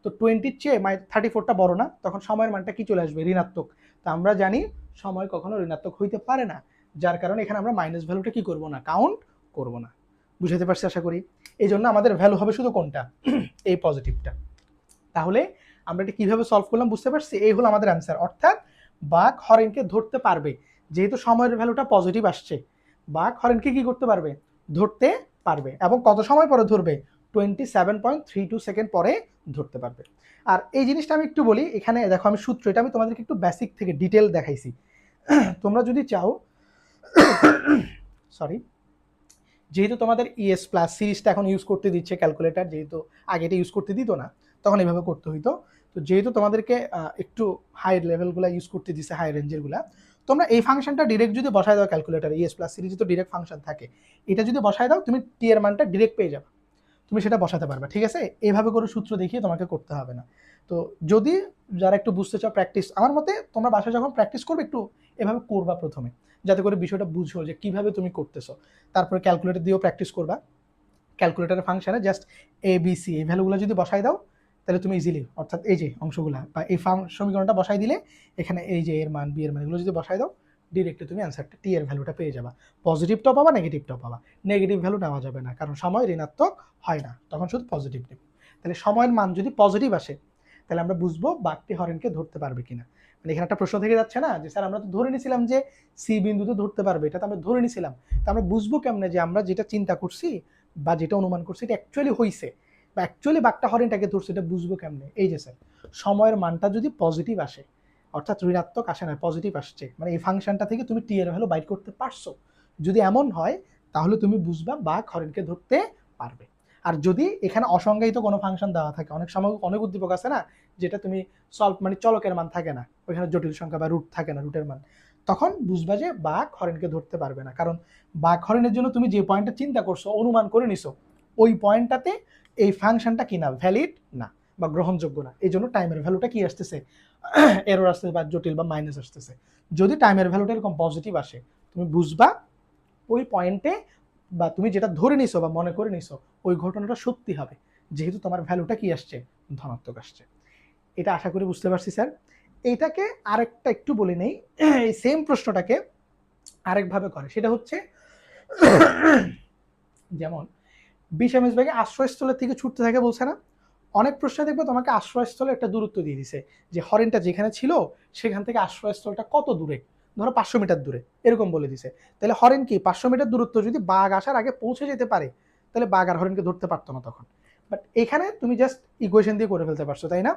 তো 20-র চেয়ে 34টা বড় না, তখন সময়ের মানটা কি চলে আসবে ঋণাত্মক। তো আমরা জানি সময় কখনো ঋণাত্মক হইতে পারে না, যার কারণে এখানে আমরা মাইনাস ভ্যালুটা কি করব না, কাউন্ট করব না। বুঝাতে পারছি আশা করি। এই জন্য আমাদের ভ্যালু হবে শুধু কোনটা, এই পজিটিভটা। তাহলে আমরা এটা কিভাবে সলভ করলাম বুঝতে পারছি, এই হলো আমাদের অ্যান্সার। অর্থাৎ বাঘ হরিণকে ধরতে পারবে, যেহেতু সময়ের ভ্যালুটা পজিটিভ আসছে, বাঘ হরিণকে কি করতে পারবে, ধরতে পারবে, এবং কত সময় পরে ধরবে 27.32 সেকেন্ড পরে ধরতে পারবে। আর এই জিনিসটা আমি একটু বলি, এখানে দেখো আমি সূত্র, এটা আমি তোমাদেরকে একটু বেসিক থেকে ডিটেল দেখাইছি। তোমরা যদি চাও, সরি, যেহেতু তোমাদের ES প্লাস সিরিজটা এখন ইউজ করতে দিচ্ছে ক্যালকুলেটর, যেহেতু আগে এটা ইউজ করতে দিত না, তখন এইভাবে করতে হইতো, তো যেহেতু তোমাদেরকে একটু হাই লেভেলগুলো ইউজ করতে দিচ্ছে, হাই রেঞ্জেরগুলা, তোমরা এই ফাংশনটা ডিরেক্ট যদি বসায় দাও ক্যালকুলেটর, ES প্লাস সিরিজে তো ডিরেক্ট ফাংশন থাকে, এটা যদি বসায় দাও তুমি টি এর মানটা ডিরেক্ট পেয়ে যাবে, তুমি সেটা বসাতে পারবে। ঠিক আছে, এইভাবে করে সূত্র দেখিয়ে তোমাকে করতে হবে না। তো যদি যারা একটু বুঝতে চাও প্র্যাকটিস, আমার মতে তোমরা বাসায় যখন প্র্যাকটিস করবে একটু এভাবে করবা প্রথমে, যাতে করে বিষয়টা বুঝো যে কিভাবে তুমি করতেছো, তারপরে ক্যালকুলেটর দিয়েও প্র্যাকটিস করবা। ক্যালকুলেটরের ফাংশনে জাস্ট ABC এই ভ্যালুগুলো যদি বসাই দাও, তাহলে তুমি ইজিলি, অর্থাৎ এই যে অংশগুলা বা এই সমীকরণটা বসাই দিলে, এখানে এই যে এর মান, বি এর মান, এগুলো যদি বসাই দাও, ডিরেক্টলি তুমি অ্যান্সারটা টি এর ভ্যালুটা পেয়ে যাবা। পজিটিভটাও পাবা, নেগেটিভটাও পাবা। নেগেটিভ ভ্যালু নেওয়া যাবে না, কারণ সময় ঋণাত্মক হয় না, তখন শুধু পজিটিভ নেব। তাহলে সময়ের মান যদি পজিটিভ আসে, তাহলে আমরা বুঝবো বাঘটি হরিণকে ধরতে পারবে কিনা। মানে এখানে একটা প্রশ্ন থেকে যাচ্ছে না যে স্যার আমরা তো ধরে নিছিলাম যে সি বিন্দুতে ধরতে পারবে, এটা তো আমরা ধরে নিছিলাম, তো আমরা বুঝবো কেমনে যে আমরা যেটা চিন্তা করছি বা যেটা অনুমান করছি এটা অ্যাকচুয়ালি হইছে, বা অ্যাকচুয়ালি বাঘটা হরিণটাকে ধরছে, এটা বুঝবো কেমনে। এই যে স্যার সময়ের মানটা যদি পজিটিভ আসে, অর্থাৎ ঋণাত্মক আসে না, পজিটিভ আসছে, মানে এই ফাংশনটা থেকে তুমি টি এর ভ্যালু বাইর করতে পারছো, যদি এমন হয় তাহলে তুমি বুঝবা বাঘ হরিণকে ধরতে পারবে। আর যদি এখানে অসংজ্ঞায়িত কোনো ফাংশন দেওয়া থাকে, অনেক সময় অনেক উদ্দীপক আছে না, যেটা তুমি সলভ, মানে চলকের মান থাকে না, ওইখানে জটিল সংখ্যা বা রুট থাকে না, রুটের মান, তখন বুঝবা যে বাঘ হরিণকে ধরতে পারবে না, কারণ বাঘ হরিণের জন্য তুমি যে পয়েন্টটা চিন্তা করছো, অনুমান করে নিছো, ওই পয়েন্টটাতে এই ফাংশনটা কি না, ভ্যালিড না বা গ্রহণযোগ্য না, এই জন্য টাইমের ভ্যালুটা কি আসতেছে, এরর আসতেছে বা জটিল বা মাইনাস আসতেছে। যদি টাইমের ভ্যালুটা এরকম পজিটিভ আসে, তুমি বুঝবা ওই পয়েন্টে, বা তুমি যেটা ধরে নিছো বা মনে করে নিছো, ওই ঘটনাটা সত্যি হবে, যেহেতু তোমার ভ্যালুটা কি আসছে, ধনাত্মক আসছে। এটা আশা করি বুঝতে পারছি স্যার। এইটাকে আরেকটা একটু বলে নেই, এই সেম প্রশ্নটাকে আরেকভাবে করে, সেটা হচ্ছে যেমন 20 এমএস ব্যাগে আশ্রয়স্থলের থেকে ছুটতে থাকে বলছে না, অনেক প্রশ্নে দেখবে তোমাকে আশ্রয়স্থলে একটা দূরত্ব দিয়ে দিছে, যে হরিণটা যেখানে ছিল সেখান থেকে আশ্রয়স্থলটা কত দূরে, ধরো 500 মিটার দূরে, এরকম বলে দিছে। তাহলে হরিণ কি 500 মিটার দূরত্ব যদি বাঘ আসার আগে পৌঁছে যেতে পারে, তাহলে বাঘ আর হরিণকে ধরতে পারতো না তখন। বাট এখানে তুমি জাস্ট ইকুয়েশন দিয়ে করে ফেলতে পারছো, তাই না?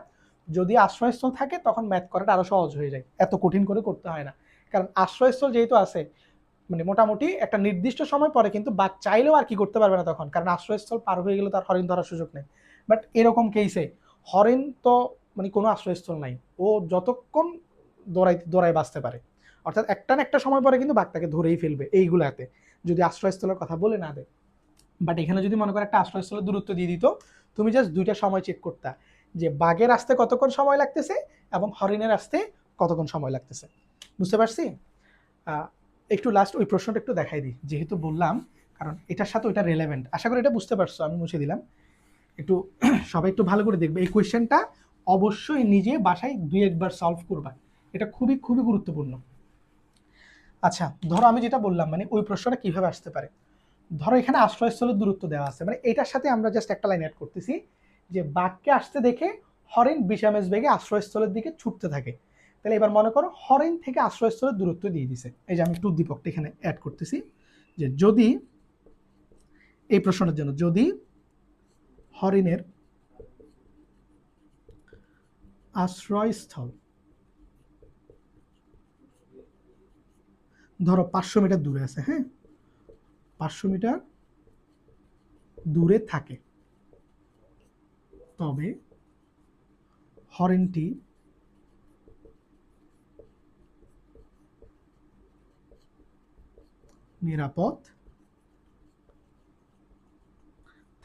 যদি আশ্রয়স্থল থাকে তখন ম্যাথ করাটা আরো সহজ হয়ে যায়, এত কঠিন করে করতে হয় না। কারণ আশ্রয়স্থল যেহেতু আছে, মানে মোটামুটি একটা নির্দিষ্ট সময় পরে কিন্তু বাঘ চাইলেও আর কি করতে পারবে না তখন, কারণ আশ্রয়স্থল পার হয়ে গেলে তার হরিণ ধরার সুযোগ নেই। বাট এরকম কেসে হরিণ তো মানে কোনো আশ্রয়স্থল নাই, ও যতক্ষণ দৌড়ায় বাঁচতে পারে, অর্থাৎ একটা না একটা সময় পরে কিন্তু বাঘ তাকে ধরেই ফেলবে এইগুলাতে, যদি আশ্রয়স্থলের কথা বলে না দেয়। বাট এখানে যদি মনে করো একটা আশ্রয়স্থলের দূরত্ব দিয়ে দিত, তুমি জাস্ট দুইটা সময় চেক করতা, যে বাঘের আসতে কতক্ষণ সময় লাগতেছে এবং হরিণের আসতে কতক্ষণ সময় লাগতেছে। বুঝতে পারছি? একটু লাস্ট ওই প্রশ্নটা একটু দেখাই দিই, যেহেতু বললাম, কারণ এটার সাথে ওইটা রেলেভেন্ট। আশা করি এটা বুঝতে পারছো, আমি মুছে দিলাম। একটু সবাই একটু ভালো করে দেখবে, এই কোয়েশ্চেনটা অবশ্যই নিজে বাসায় 2-1 বার সলভ করবা, এটা খুবই খুবই গুরুত্বপূর্ণ। আচ্ছা, ধরো আমি যেটা বললাম, মানে ওই প্রশ্নটা কিভাবে আসতে পারে। ধরো এখানে আশ্রয়স্থলের দূরত্ব দেওয়া আছে, মানে এটার সাথে আমরা জাস্ট একটা লাইন অ্যাড করতেছি, যে বাঘকে আসতে দেখে হরিণ 20 ms বেগে আশ্রয়স্থলের দিকে ছুটতে থাকে। তাহলে এবার মনে করো হরিণ থেকে আশ্রয়স্থলের দূরত্ব দিয়ে দিছে, এই যে আমি একটু উদ্দীপকটা এখানে অ্যাড করতেছি, যে যদি এই প্রশ্নটার জন্য যদি হরিণের আশ্রয়স্থল ধরো 500 মিটার দূরে আছে, হ্যাঁ 500 মিটার দূরে থাকে, তবে হরিণটি নিরাপদ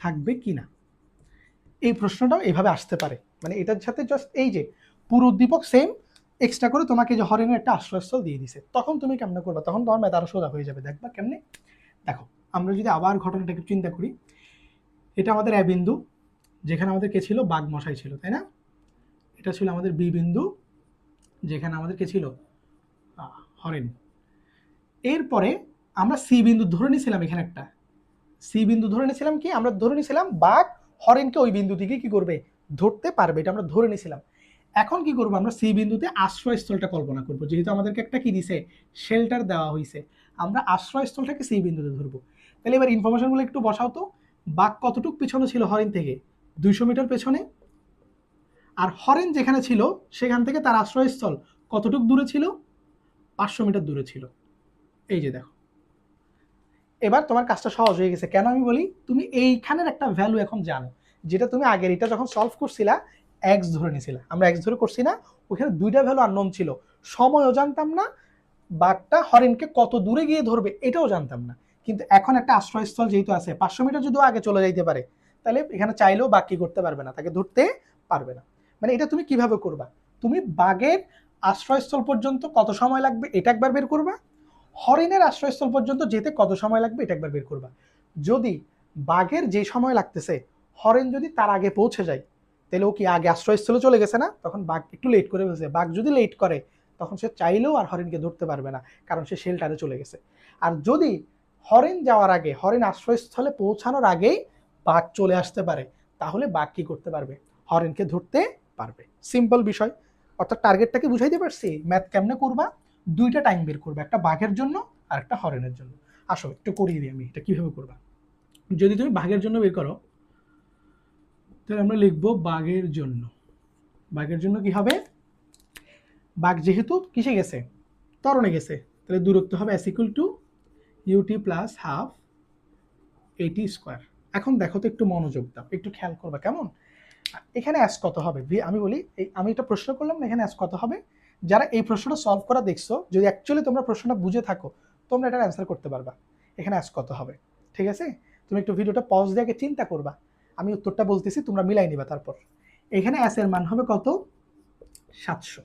থাকবে কিনা। এই প্রশ্নটাও এভাবে আসতে পারে, মানে এটার সাথে জাস্ট এই যে পুরো উদ্দীপক সেম, এক্সট্রা করে তোমাকে যে হরিণের একটা আশ্রয়স্থল দিয়ে দিছে, তখন তুমি কেমনে করবা, তখন তোমার ম্যাথ আরো সোজা হয়ে যাবে। দেখবা কেমনে, দেখো আমরা যদি আবার ঘটনাটা একটু চিন্তা করি, এটা আমাদের এ বিন্দু, যেখানে আমাদের কে ছিল, বাঘ মশাই ছিল, তাই না? এটা ছিল আমাদের বি বিন্দু, যেখানে আমাদের কে ছিল, হরিণ। এরপরে আমরা সি বিন্দু ধরে নিয়েছিলাম, এখানে একটা সি বিন্দু ধরে নিয়েছিলাম, কি আমরা ধরে নিয়েছিলাম বাঘ হরিণকে ওই বিন্দু থেকে কি করবে, ধরতে পারবে, এটা আমরা ধরে নিয়েছিলাম। এখন কি করবো, আমরা সি বিন্দুতে আশ্রয়স্থলটা কল্পনা করবো, যেহেতু আমাদেরকে একটা কি দিছে, শেল্টার দেওয়া হয়েছে, আমরা আশ্রয়স্থলটাকে সি বিন্দুতে ধরবো। তাহলে এবার ইনফরমেশনগুলো একটু বসাও তো, বাঘ কতটুক পেছনে ছিল হরিণ থেকে, 200 মিটার পেছনে, আর হরিণ যেখানে ছিল সেখান থেকে তার আশ্রয়স্থল কতটুক দূরে ছিল, 500 মিটার দূরে ছিল। এই যে দেখো, এবার তোমার কাজটা সহজ হয়ে গেছে। কেন আমি বলি, তুমি এইখানের একটা ভ্যালু এখন জানো, যেটা তুমি আগের এটা যখন সলভ করছিলা এক্স ধরে নিছিলা, আমরা এক্স ধরে করছি না, ওখানে দুইটা ভ্যালু আননোন ছিল, সময়ও জানতাম না, বাঘটা হরিণকে কত দূরে গিয়ে ধরবে এটাও জানতাম না। কিন্তু এখন একটা আশ্রয়স্থল যেহেতু আছে, 500 মিটার যদি আগে চলে যাইতে পারে, তাহলে এখানে চাইলেও বাঘ কি করতে পারবে না, তাকে ধরতে পারবে না। মানে এটা তুমি কিভাবে করবা, তুমি বাঘের আশ্রয়স্থল পর্যন্ত কত সময় লাগবে এটা একবার বের করবা, হরিণের আশ্রয়স্থল পর্যন্ত যেতে কত সময় লাগবে এটা একবার বের করবা। যদি বাঘের যে সময় লাগতেছে, হরিণ যদি তার আগে পৌঁছে যায়, তাহলে ও কি আগে আশ্রয়স্থলে চলে গেছে না, তখন বাঘ একটু লেট করে ফেলছে। বাঘ যদি লেট করে তখন সে চাইলেও আর হরিণকে ধরতে পারবে না, কারণ সে শেল্টারে চলে গেছে। আর যদি হরিণ যাওয়ার আগে, হরিণ আশ্রয়স্থলে পৌঁছানোর আগেই বাঘ চলে আসতে পারে, তাহলে বাঘ কি করতে পারবে, হরিণকে ধরতে পারবে। সিম্পল বিষয়, অর্থাৎ টার্গেটটাকে বুঝাইতে পারছি। ম্যাথ কেমনে করবা, দুইটা টাইম বের করবে, একটা বাঘের জন্য আর একটা হরিণের জন্য। আসো একটু করিয়ে দিই আমি এটা কিভাবে করবা। যদি তুমি বাঘের জন্য বের করো, তাহলে আমরা লিখবো বাঘের জন্য। বাঘের জন্য কি হবে, বাঘ যেহেতু কিসে গেছে, ত্বরণে গেছে, তাহলে দূরত্ব হবে s equal to ut plus half at square. এখন দেখো তো, একটু মনোযোগ দাও, একটু খেয়াল করবা কেমন। এখানে s কত হবে, আমি বলি আমি একটা প্রশ্ন করলাম না, এখানে s কত হবে। যারা এই প্রশ্নটা সলভ করা দেখছো, যদি অ্যাকচুয়ালি তোমরা প্রশ্নটা বুঝে থাকো, তোমরা এটার অ্যান্সার করতে পারবা। এখানে s কত হবে, ঠিক আছে? তুমি একটু ভিডিওটা পজ দিয়ে আগে চিন্তা করবা, আমি উত্তরটা বলতেছি, তোমরা মিলাই নিবা। তারপর এখানে s এর মান হবে কত, 700।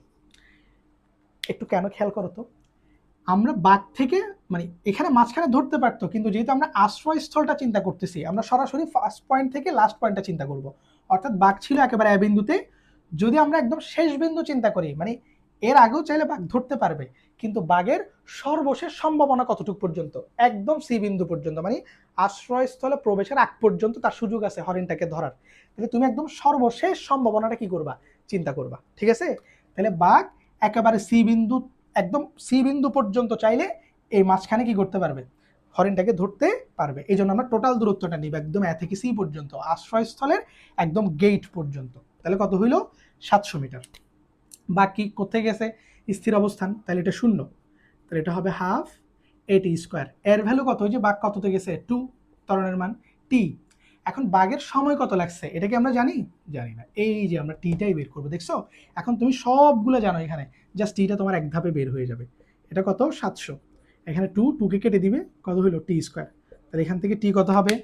একটু কেন খেয়াল করো তো, আমরা বাঘ থেকে মানে এখানে মাঝখানে ধরতে পারতো, কিন্তু যেহেতু আমরা আশ্রয়স্থলটা চিন্তা করতেছি, আমরা সরাসরি ফার্স্ট পয়েন্ট থেকে লাস্ট পয়েন্টটা চিন্তা করব। অর্থাৎ বাঘ ছিল একেবারে এ বিন্দুতে, যদি আমরা একদম শেষ বিন্দু চিন্তা করি, মানে এর আগেও চাইলে বাঘ ধরতে পারবে, কিন্তু বাঘের সর্বশেষ সম্ভাবনা কতটুকু পর্যন্ত, একদম সি বিন্দু পর্যন্ত, মানে আশ্রয়স্থলে প্রবেশের আগ পর্যন্ত তার সুযোগ আছে হরিণটাকে ধরার। তাহলে তুমি একদম সর্বশেষ সম্ভাবনাটা কি করবা, চিন্তা করবা, ঠিক আছে? তাহলে বাঘ একেবারে সি বিন্দু, একদম সি বিন্দু পর্যন্ত চাইলে এই মাঝখানে কি করতে পারবে, হরিণটাকে ধরতে পারবে। এই জন্য আমরা টোটাল দূরত্বটা নিব একদম এ থেকে সি পর্যন্ত, আশ্রয়স্থলের একদম গেট পর্যন্ত। তাহলে কত হইল? 700 মিটার। বাকি কোথায় গেছে? স্থির অবস্থান, তাহলে এটা 0, তাহলে এটা হবে হাফ এটি স্কোয়ার। এর ভ্যালু কত? ওই যে বাঘ কততে গেছে? 2, ত্বরণের মান টি। এখন বাঘের সময় কত লাগছে এটা কি আমরা জানি? জানি না। এই যে আমরা টিটাই বের করবো, দেখছো? এখন তুমি সবগুলো জানো, এখানে জাস্ট টিটা তোমার এক ধাপে বের হয়ে যাবে। এটা কত? 700। এখানে 2 কে কেটে দিবে, কত হইলো? টি স্কোয়ার। তাহলে এখান থেকে টি কত হবে?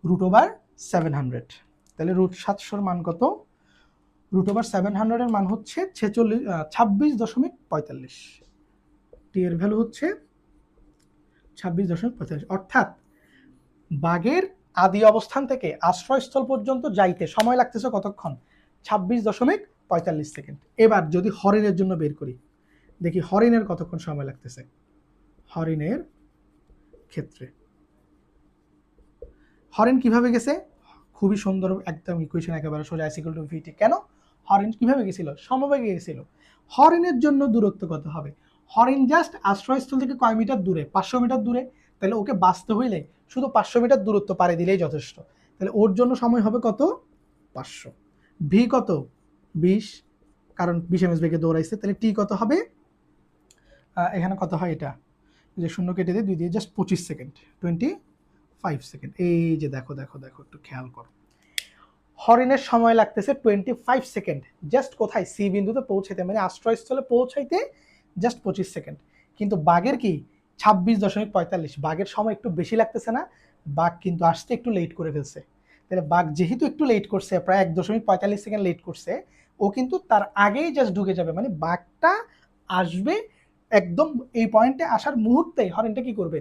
√700। তাহলে √700 মান কত? √700 মান হচ্ছে 26.45। টি এর ভ্যালু হচ্ছে 26.45। অর্থাৎ বাঘের আদি অবস্থান থেকে আশ্রয়স্থল পর্যন্ত যাইতে সময় লাগতেছে কতক্ষণ? 26.45 সেকেন্ড। এবার যদি হরিণের জন্য বের করি, দেখি হরিণের কতক্ষণ সময় লাগতেছে। হরিণের ক্ষেত্রে হরিণ কিভাবে গেছে? খুবই সুন্দর একদম ইকুয়েশন, একেবারে সোজা, = VT। কেন? হরিণ কিভাবে গেছিল? সমবেগে গেছিল। হরিণের জন্য দূরত্ব কত হবে? হরিণ জাস্ট আশ্রয়স্থল থেকে কয় মিটার দূরে? 500 মিটার দূরে। তাহলে ওকে বাঁচতে হইলে শুধু 500 মিটার দূরত্ব পাড়ি দিলেই যথেষ্ট। তাহলে ওর জন্য সময় হবে কত? 500। ভি কত? 20, কারণ 20 ms বেগে দৌড়াইছে। তাহলে টি কত হবে? এখানে কত হয়? এটা যে 0 কেটে দিয়ে 2 দিয়ে জাস্ট 25 সেকেন্ড, 25 সেকেন্ড। এই যে দেখো দেখো দেখো, একটু খেয়াল করো, হরিণের সময় লাগতেছে 25 সেকেন্ড জাস্ট কোথায়? সি বিন্দুতে পৌঁছাইতে, মানে আশ্রয়স্থলে পৌঁছাইতে জাস্ট 25 সেকেন্ড। কিন্তু বাঘের কি? 26.45। বাঘের সময় একটু বেশি লাগতেছে না? বাঘ কিন্তু আসতে একটু লেট করে ফেলছে। তাহলে বাঘ যেহেতু একটু লেট করছে, প্রায় 1.45 সেকেন্ড লেট করছে, ও কিন্তু তার আগেই জাস্ট ঢুকে যাবে। মানে বাঘটা আসবে একদম এই পয়েন্টে আসার মুহূর্তেই হরিণটা কি করবে?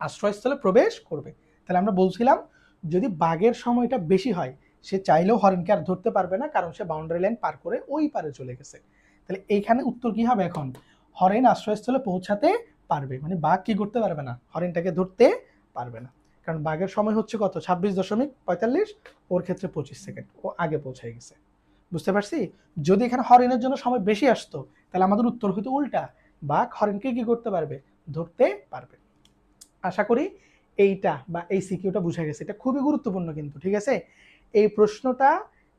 আশ্রয়স্থলে প্রবেশ করবে। তাহলে আমরা বলছিলাম যদি বাঘের সময়টা বেশি হয়, সে চাইলেও হরিণকে আর ধরতে পারবে না, কারণ সে বাউন্ডারি লাইন পার করে ওই পারে চলে গেছে। তাহলে এইখানে উত্তর কি হবে? এখন হরিণ আশ্রয়স্থলে পৌঁছাতে পারবে, মানে বাঘ কি করতে পারবে না? হরিণটাকে ধরতে পারবে না, কারণ বাঘের সময় হচ্ছে কত? 26.45, ওর ক্ষেত্রে 25 সেকেন্ড, ও আগে পৌঁছে গেছে। বুঝতে পারছি? যদি এখানে হরিণের জন্য সময় বেশি আসতো, তাহলে আমাদের উত্তর হইতো উল্টা, বাঘ হরিণকে কি করতে পারবে? ধরতে পারবে। আশা করি এইটা বা এই সিকিউটা বুঝা গেছে। এটা খুবই গুরুত্বপূর্ণ কিন্তু, ঠিক আছে? এই প্রশ্নটা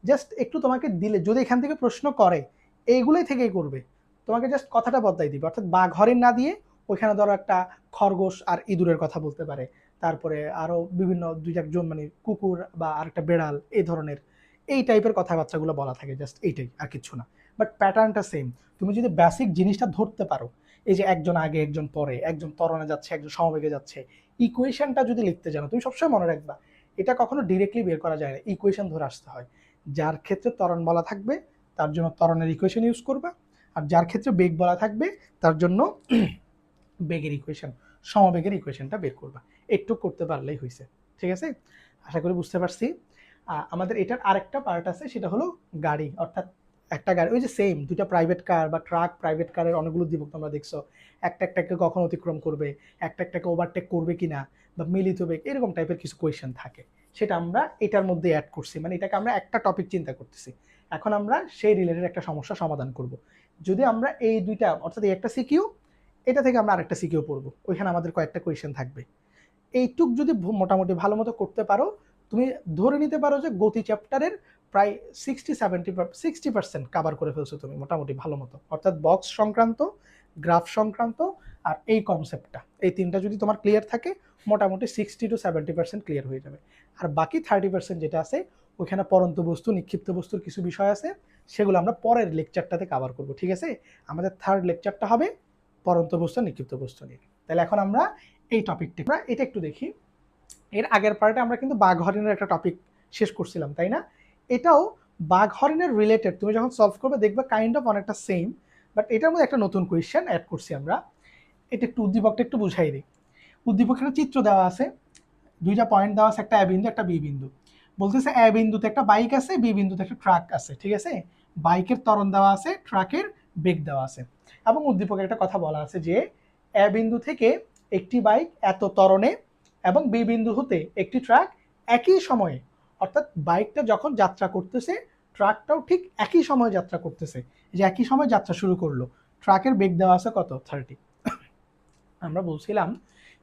জাস্ট একটু তোমাকে দিলে, যদি এখান থেকে প্রশ্ন করে, এইগুলোই থেকেই করবে, তোমাকে জাস্ট কথাটা বদলাই দিবে। অর্থাৎ বাঘ হরিণ না দিয়ে ওইখানে ধরো একটা খরগোশ আর ইঁদুরের কথা বলতে পারে, তারপরে আরো বিভিন্ন দুই একজন, মানে কুকুর বা আরেকটা বেড়াল, এই ধরনের এই টাইপের কথাবার্তাগুলো বলা থাকে, জাস্ট এইটাই, আর কিছু না। বাট প্যাটার্নটা সেম। তুমি যদি বেসিক জিনিসটা ধরতে পারো, এই যে একজন আগে একজন পরে, একজন ত্বরণে যাচ্ছে একজন সমবেগে যাচ্ছে, ইকুয়েশনটা যদি লিখতে জানো, তুমি সবসময় মনে রাখবা এটা কখনো ডিরেক্টলি বের করা যায় না, ইকুয়েশন ধরে আসতে হয়। যার ক্ষেত্রে ত্বরণ বলা থাকবে তার জন্য ত্বরণের ইকুয়েশন ইউজ করবা, আর যার ক্ষেত্রে বেগ বলা থাকবে তার জন্য বেগের ইকুয়েশন, সমবেগের ইকুয়েশনটা বের করবা। একটু করতে পারলেই হয়েছে, ঠিক আছে? আশা করি বুঝতে পারছি। আমাদের এটার আরেকটা পার্ট আছে, সেটা হলো গাড়ি। অর্থাৎ একটা গাড়ি, ওই যে সেম দুইটা প্রাইভেট কার বা ট্রাক, প্রাইভেট কারের অনেকগুলো দিবক তোমরা দেখছো, একটা একটাকে কখন অতিক্রম করবে, একটা একটাকে ওভারটেক করবে কিনা, বা মিলিত বেগ, এরকম টাইপের কিছু কোয়েশ্চেন থাকে। সেটা আমরা এটার মধ্যে অ্যাড করছি, মানে এটাকে আমরা একটা টপিক চিন্তা করতেছি। এখন আমরা সেই রিলেটেড একটা সমস্যা সমাধান করব। যদি আমরা এই দুইটা, অর্থাৎ এই একটা সিকিউ, এটা থেকে আমরা আরেকটা সিকিউ পড়বো, ওইখানে আমাদের কয়েকটা কোয়েশ্চেন থাকবে। এইটুক যদি মোটামুটি ভালো মতো করতে পারো, তুমি ধরে নিতে পারো যে গতি চ্যাপ্টারের প্রায় 60% কাভার করে ফেলছো তুমি মোটামুটি ভালো মতো। অর্থাৎ বক্স সংক্রান্ত, গ্রাফ সংক্রান্ত, আর এই কনসেপ্টটা, এই তিনটা যদি তোমার ক্লিয়ার থাকে, মোটামুটি 60-70% ক্লিয়ার হয়ে যাবে। আর বাকি 30% যেটা আছে, ওইখানে পরন্ত বস্তু, নিক্ষিপ্ত বস্তুর কিছু বিষয় আছে, সেগুলো আমরা পরের লেকচারটাতে কাভার করব, ঠিক আছে? আমাদের থার্ড লেকচারটা হবে পরন্ত বস্তু, নিক্ষিপ্ত বস্তু নিয়ে। তাহলে এখন আমরা এই টপিকটা, আমরা এটা একটু দেখি। এর আগের পার্টে আমরা কিন্তু বাঘ হরিণের একটা টপিক শেষ করছিলাম, তাই না? এটাও বাঘ হরিণের রিলেটেড, তুমি যখন সলভ করবে দেখবে কাইন্ড অফ অনেকটা সেম, বাট এটার মধ্যে একটা নতুন কোয়েশ্চেন অ্যাড করছি আমরা। এটা একটু উদ্দীপকটা একটু বুঝাই দিই। উদ্দীপকের চিত্র দেওয়া আছে, দুইটা পয়েন্ট দেওয়া আছে, একটা এ বিন্দু একটা বি বিন্দু। বলতেছে এ বিন্দুতে একটা বাইক আছে, বি বিন্দুতে একটা ট্রাক আছে, ঠিক আছে? বাইকের ত্বরণ দেওয়া আছে, ট্রাকের বেগ দেওয়া আছে, এবং উদ্দীপকের একটা কথা বলা আছে যে এ বিন্দু থেকে একটি বাইক এত ত্বরণে এবং বি বিন্দু হতে একটি ট্রাক একই সময়ে, অর্থাৎ বাইকটা যখন যাত্রা করতেছে ট্রাকটাও ঠিক একই সময় যাত্রা করতেছে, যে একই সময় যাত্রা শুরু করলো, ট্রাকের বেগ দেওয়া আছে কত? 30। আমরা বলছিলাম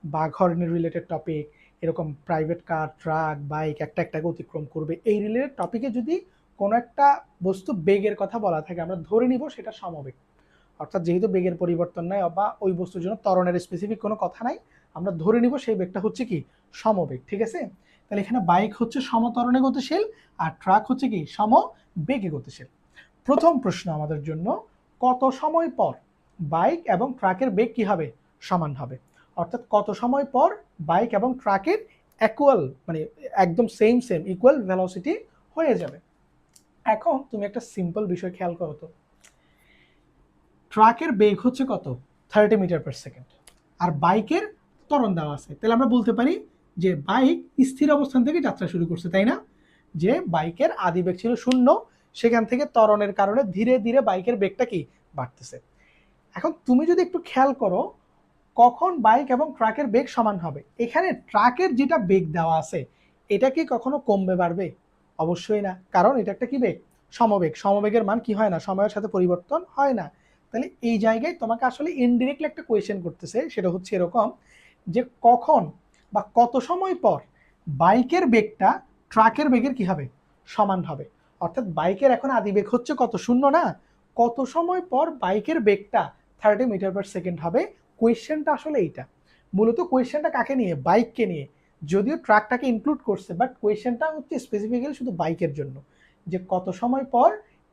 বাঘ হরিণের রিলেটেড টপিক, এরকম প্রাইভেট কার, ট্রাক, বাইক একটা একটাকে অতিক্রম করবে, এই রিলেটেড টপিকে যদি কোনো একটা বস্তু বেগের কথা বলা থাকে আমরা ধরে নিব সেটা সমবেগ। অর্থাৎ যেহেতু বেগের পরিবর্তন নাই বা ওই বস্তুর জন্য ত্বরণের স্পেসিফিক কোনো কথা নাই, আমরা ধরে নিব সেই বেগটা হচ্ছে কি সমবেগ। ঠিক আছে, তাহলে এখানে বাইক হচ্ছে সমত্বরণে গতিশীল আর ট্রাক হচ্ছে কি সমবেগে গতিশীল। প্রথম প্রশ্ন আমাদের জন্য, কত সময় পর বাইক এবং ট্রাকের বেগ কি হবে সমান হবে, অর্থাৎ কত সময় পর বাইক এবং ট্রাকের ইকুয়াল মানে একদম সেম ইকুয়াল ভেলোসিটি হয়ে যাবে। এখন তুমি একটা সিম্পল বিষয় খেয়াল করো তো, ট্রাকের বেগ হচ্ছে কত 30 মিটার পার সেকেন্ড আর বাইকের ত্বরণ দেওয়া আছে, তাহলে আমরা বলতে পারি যে বাইক স্থির অবস্থান থেকে যাত্রা শুরু করছে, তাই না? যে বাইকের আদি বেগ ছিল 0, সেখান থেকে ত্বরণের কারণে ধীরে ধীরে বাইকের বেগটা কি বাড়তেছে। এখন তুমি যদি একটু খেয়াল করো কখন বাইক এবং ট্রাকের বেগ সমান হবে, এখানে ট্রাকের যেটা বেগ দেওয়া আছে এটা কি কখনো কমবে বাড়বে? অবশ্যই না, কারণ এটা একটা কি বেগ সমবেগ, সমবেগের মান কি হয় না সময়ের সাথে পরিবর্তন হয় না। তাহলে এই জায়গায় তোমাকে আসলে ইনডিরেক্টলি একটা কোয়েশ্চেন করতেছে, সেটা হচ্ছে এরকম যে কখন বা কত সময় পর বাইকের বেগটা ট্রাকের বেগের কি হবে সমান হবে। অর্থাৎ বাইকের এখন আদি বেগ হচ্ছে কত 0 না, কত সময় পর বাইকের বেগটা 30 মিটার পার সেকেন্ড হবে। কোয়েশ্চেনটা আসলে এইটা, মূলত কোয়েশ্চেনটা কাকে নিয়ে বাইককে নিয়ে, যদিও ট্রাকটাকে ইনক্লুড করছে বাট কোয়েশ্চেনটা হচ্ছে স্পেসিফিক্যালি শুধু বাইকের জন্য, যে কত সময় পর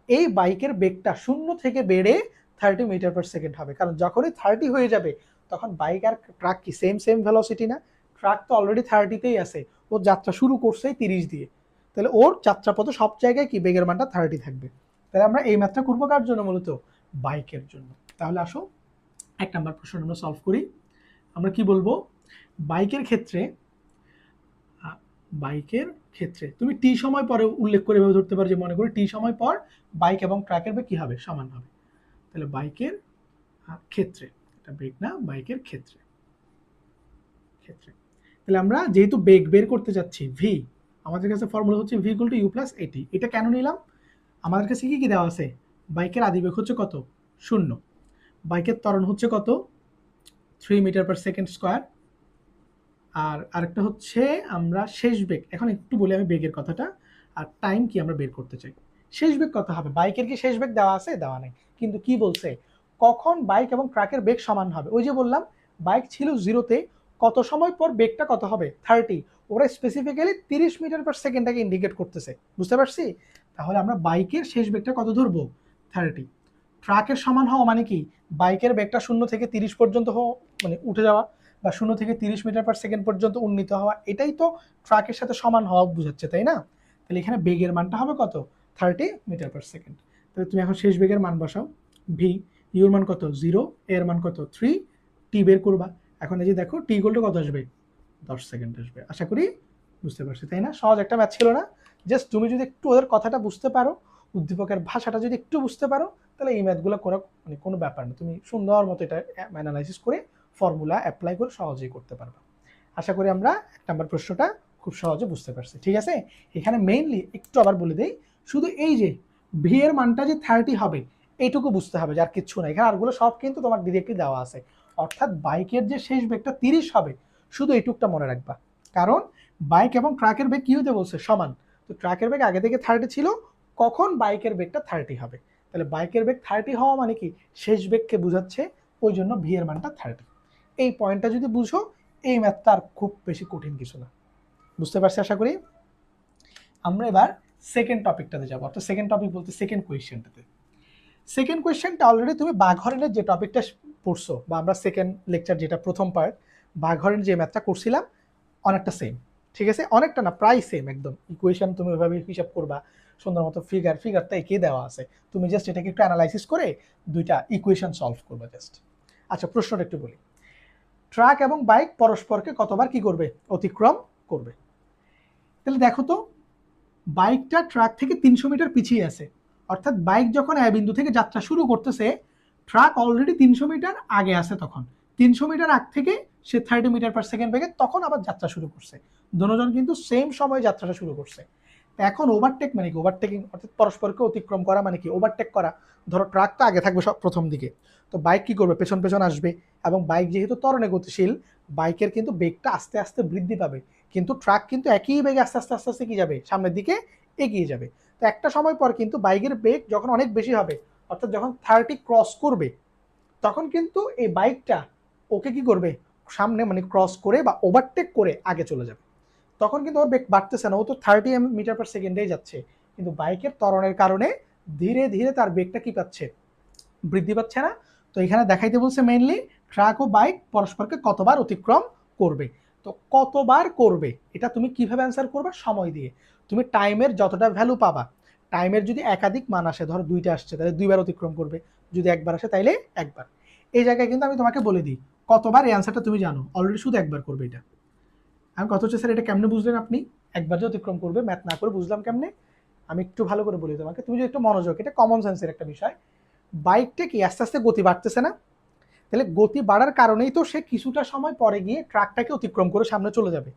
এই বাইকের বেগটা 0 থেকে বেড়ে 30 মিটার পার সেকেন্ড হবে। কারণ যখনই 30 হয়ে যাবে তখন বাইক আর ট্রাক কি সেম ভেলোসিটি না, ট্রাক তো অলরেডি 30তেই আছে, ও যাত্রা শুরু করছে 30 দিয়ে, তাহলে ওর যাত্রাপথে সব জায়গায় কি বেগের মানটা 30 থাকবে। তাহলে আমরা এই ম্যাথটা করবো কার জন্য, মূলত বাইকের জন্য। তাহলে আসো 1 নাম্বার প্রশ্ন আমরা সলভ করি। আমরা কি বলবো, বাইকের ক্ষেত্রে তুমি টি সময় পরে উল্লেখ করে এভাবে ধরতে পারো যে মনে করি টি সময় পর বাইক এবং ট্রাকের বেগ কি হবে সমান হবে। তাহলে বাইকের ক্ষেত্রে, এটা বেগ না, বাইকের ক্ষেত্রে তাহলে আমরা যেহেতু বেগ বের করতে যাচ্ছি ভি, আমাদের কাছে ফর্মুলা হচ্ছে v equal to u plus at. এটা কেন নিলাম, আমাদের কাছে কি কি দেওয়া আছে, বাইকের আদি বেগ হচ্ছে কত 0, বাইকের ত্বরণ হচ্ছে কত 3 মিটার পার সেকেন্ড স্কোয়ার, আর আরেকটা হচ্ছে আমরা শেষ বেগ, এখন একটু বলি আমি বেগের কথাটা, আর টাইম কি আমরা বের করতে চাই। শেষ বেগ কত হবে, বাইকের কি শেষ বেগ দেওয়া আছে, দেওয়া নেই, কিন্তু কি বলছে কখন বাইক এবং ট্রাকের বেগ সমান হবে। ওই যে বললাম বাইক ছিল 0-তে, কত সময় পর বেগটা কত হবে 30, ওরা স্পেসিফিক্যালি 30 মিটার পার সেকেন্ডটাকে ইন্ডিকেট করতেছে, বুঝতে পারছি? তাহলে আমরা বাইকের শেষ বেগটা কত ধরবো 30, ট্রাকের সমান হওয়া মানে কি বাইকের বেগটা 0 থেকে 30 পর্যন্ত মানে উঠে যাওয়া বা 0 থেকে 30 মিটার পার সেকেন্ড পর্যন্ত উন্নীত হওয়া, এটাই তো ট্রাকের সাথে সমান হওয়া বুঝাচ্ছে, তাই না? তাহলে এখানে বেগের মানটা হবে কত 30 মিটার পার সেকেন্ড। তাহলে তুমি এখন শেষ বেগের মান বসাও, ভি ইউর মান কত 0, এর মান কত 3, টি বের করবা। এখন এই যে দেখো টি ইকুয়াল টু কত আসবে 10 সেকেন্ড আসবে। আশা করি বুঝতে পারছি, তাই না? সহজ একটা ম্যাথ ছিল না? জাস্ট তুমি যদি একটু ওদের কথাটা বুঝতে পারো, উদ্দীপকের ভাষাটা যদি একটু বুঝতে পারো, তাহলে এই ম্যাথগুলো করা মানে কোনো ব্যাপার না, তুমি সুন্দর মতো এটা অ্যানালাইসিস করে ফর্মুলা অ্যাপ্লাই করে সহজেই করতে পারবে। আশা করি আমরা 1 নাম্বার প্রশ্নটা খুব সহজে বুঝতে পারছি, ঠিক আছে? এখানে মেইনলি একটু আবার বলে দেই, শুধু এই যে ভি এর মানটা যে 30 হবে এইটুকু বুঝতে হবে, যার কিচ্ছু না, এখানে আরগুলো সব কিন্তু তোমার ডিরেক্টলি দেওয়া আছে। অর্থাৎ বাইকের যে শেষ বেগটা 30 হবে, শুধু এইটুকটা মনে রাখবা, কারণ বাইক এবং ট্রাকের বেগ কি হতে বলছে সমান, তো ট্রাকের বেগ আগে থেকে 30 ছিল, কখন বাইকের বেগটা 30 হবে, তাহলে বাইকের বেগ 30 হওয়া মানে কি শেষ বেগকে বোঝাচ্ছে, ওই জন্য ভি এর মানটা 30। এই পয়েন্টটা যদি বুঝো, এই ম্যাথটা আর খুব বেশি কঠিন কিছু না, বুঝতে পারছি আশা করি। আমরা এবার সেকেন্ড টপিকটাতে যাবো, অর্থাৎ সেকেন্ড টপিক বলতে সেকেন্ড কোয়েশ্চেনটাতে। সেকেন্ড কোয়েশ্চেনটা অলরেডি তুমি বাঘহরিণের যে টপিকটা পড়ছো, বা আমরা সেকেন্ড লেকচার যেটা প্রথম পার্ট বাঘহরিণ যে ম্যাথটা করছিলাম অনেকটা সেম, ঠিক আছে? অনেকটা না, প্রায় সেম একদম। ইকুয়েশন তুমি ওইভাবে হিসাব করবা, সুন্দর মতো ফিগারটা এঁকে দেওয়া আছে, তুমি জাস্ট এটাকে একটু অ্যানালাইসিস করে দুইটা ইকুয়েশন সলভ করবা জাস্ট। আচ্ছা, প্রশ্নটা একটু বলি, ট্রাক এবং বাইক পরস্পরকে কতবার কি করবে অতিক্রম করবে। তাহলে দেখো তো, বাইকটা ট্রাক থেকে 300 মিটার পিছিয়ে আছে, অর্থাৎ বাইক যখন এ বিন্দু থেকে যাত্রা শুরু করতেছে, ট্রাক অলরেডি 300 মিটার আগে আছে, তখন 300 মিটার আগ থেকে সে 30 মিটার পার সেকেন্ড বেগে তখন আবার যাত্রা শুরু করছে, দুজন কিন্তু সেম সময় যাত্রাটা শুরু করছে। এখন ওভারটেক মানে কি, ওভারটেকিং অর্থাৎ পরস্পরকে অতিক্রম করা মানে কি ওভারটেক করা। ধরো ট্রাক তো আগে থাকবে সব প্রথম দিকে, তো বাইক কি করবে, পেছন পেছন আসবে, এবং বাইক যেহেতু ত্বরণে গতিশীল, বাইকের কিন্তু বেগটা আস্তে আস্তে বৃদ্ধি পাবে, কিন্তু ট্রাক কিন্তু একই বেগে আস্তে আস্তে আস্তে আস্তে কি যাবে, সামনের দিকে এগিয়ে যাবে। তো একটা সময় পর কিন্তু বাইকের বেগ যখন অনেক বেশি হবে, অর্থাৎ যখন 30 ক্রস করবে, তখন কিন্তু এই বাইকটা ওকে কি করবে, সামনে মানে ক্রস করে বা ওভারটেক করে আগে চলে যাবে। তখন কিন্তু ওর বেগ বাড়তেছে না, ও তো 30 মিটার পার সেকেন্ডেই যাচ্ছে, কিন্তু বাইকের ত্বরণের কারণে ধীরে ধীরে তার বেগটা কি পাচ্ছে, বৃদ্ধি পাচ্ছে না। তো এখানে দেখাইতে বলছে মেইনলি ট্রাক ও বাইক পরস্পরকে কতবার অতিক্রম করবে। তো কতবার করবে এটা তুমি কিভাবে অ্যান্সার করবে, সময় দিয়ে। তুমি টাইমের যতটা ভ্যালু পাবা, টাইমের যদি একাধিক মান আসে, ধরো 2টা আসছে তাহলে 2বার অতিক্রম করবে, যদি একবার আসে তাইলে একবার। এই জায়গায় কিন্তু আমি তোমাকে বলে দিই কতবার, এই অ্যান্সারটা তুমি জানো অলরেডি, শুধু একবার করবে এটা। আমি কত হচ্ছে স্যার এটা কেমনে বুঝলেন আপনি, একবার যে অতিক্রম করবে ম্যাথ না করে বুঝলাম কেমনে, আমি একটু ভালো করে বলি তোমাকে, তুমি যদি একটু মনোযোগ, এটা কমন সেন্সের একটা বিষয়। বাইকটা কি আস্তে আস্তে গতি বাড়তেছে না, তাহলে গতি বাড়ার কারণেই তো সে কিছুটা সময় পরে গিয়ে ট্রাকটাকে অতিক্রম করে সামনে চলে যাবে।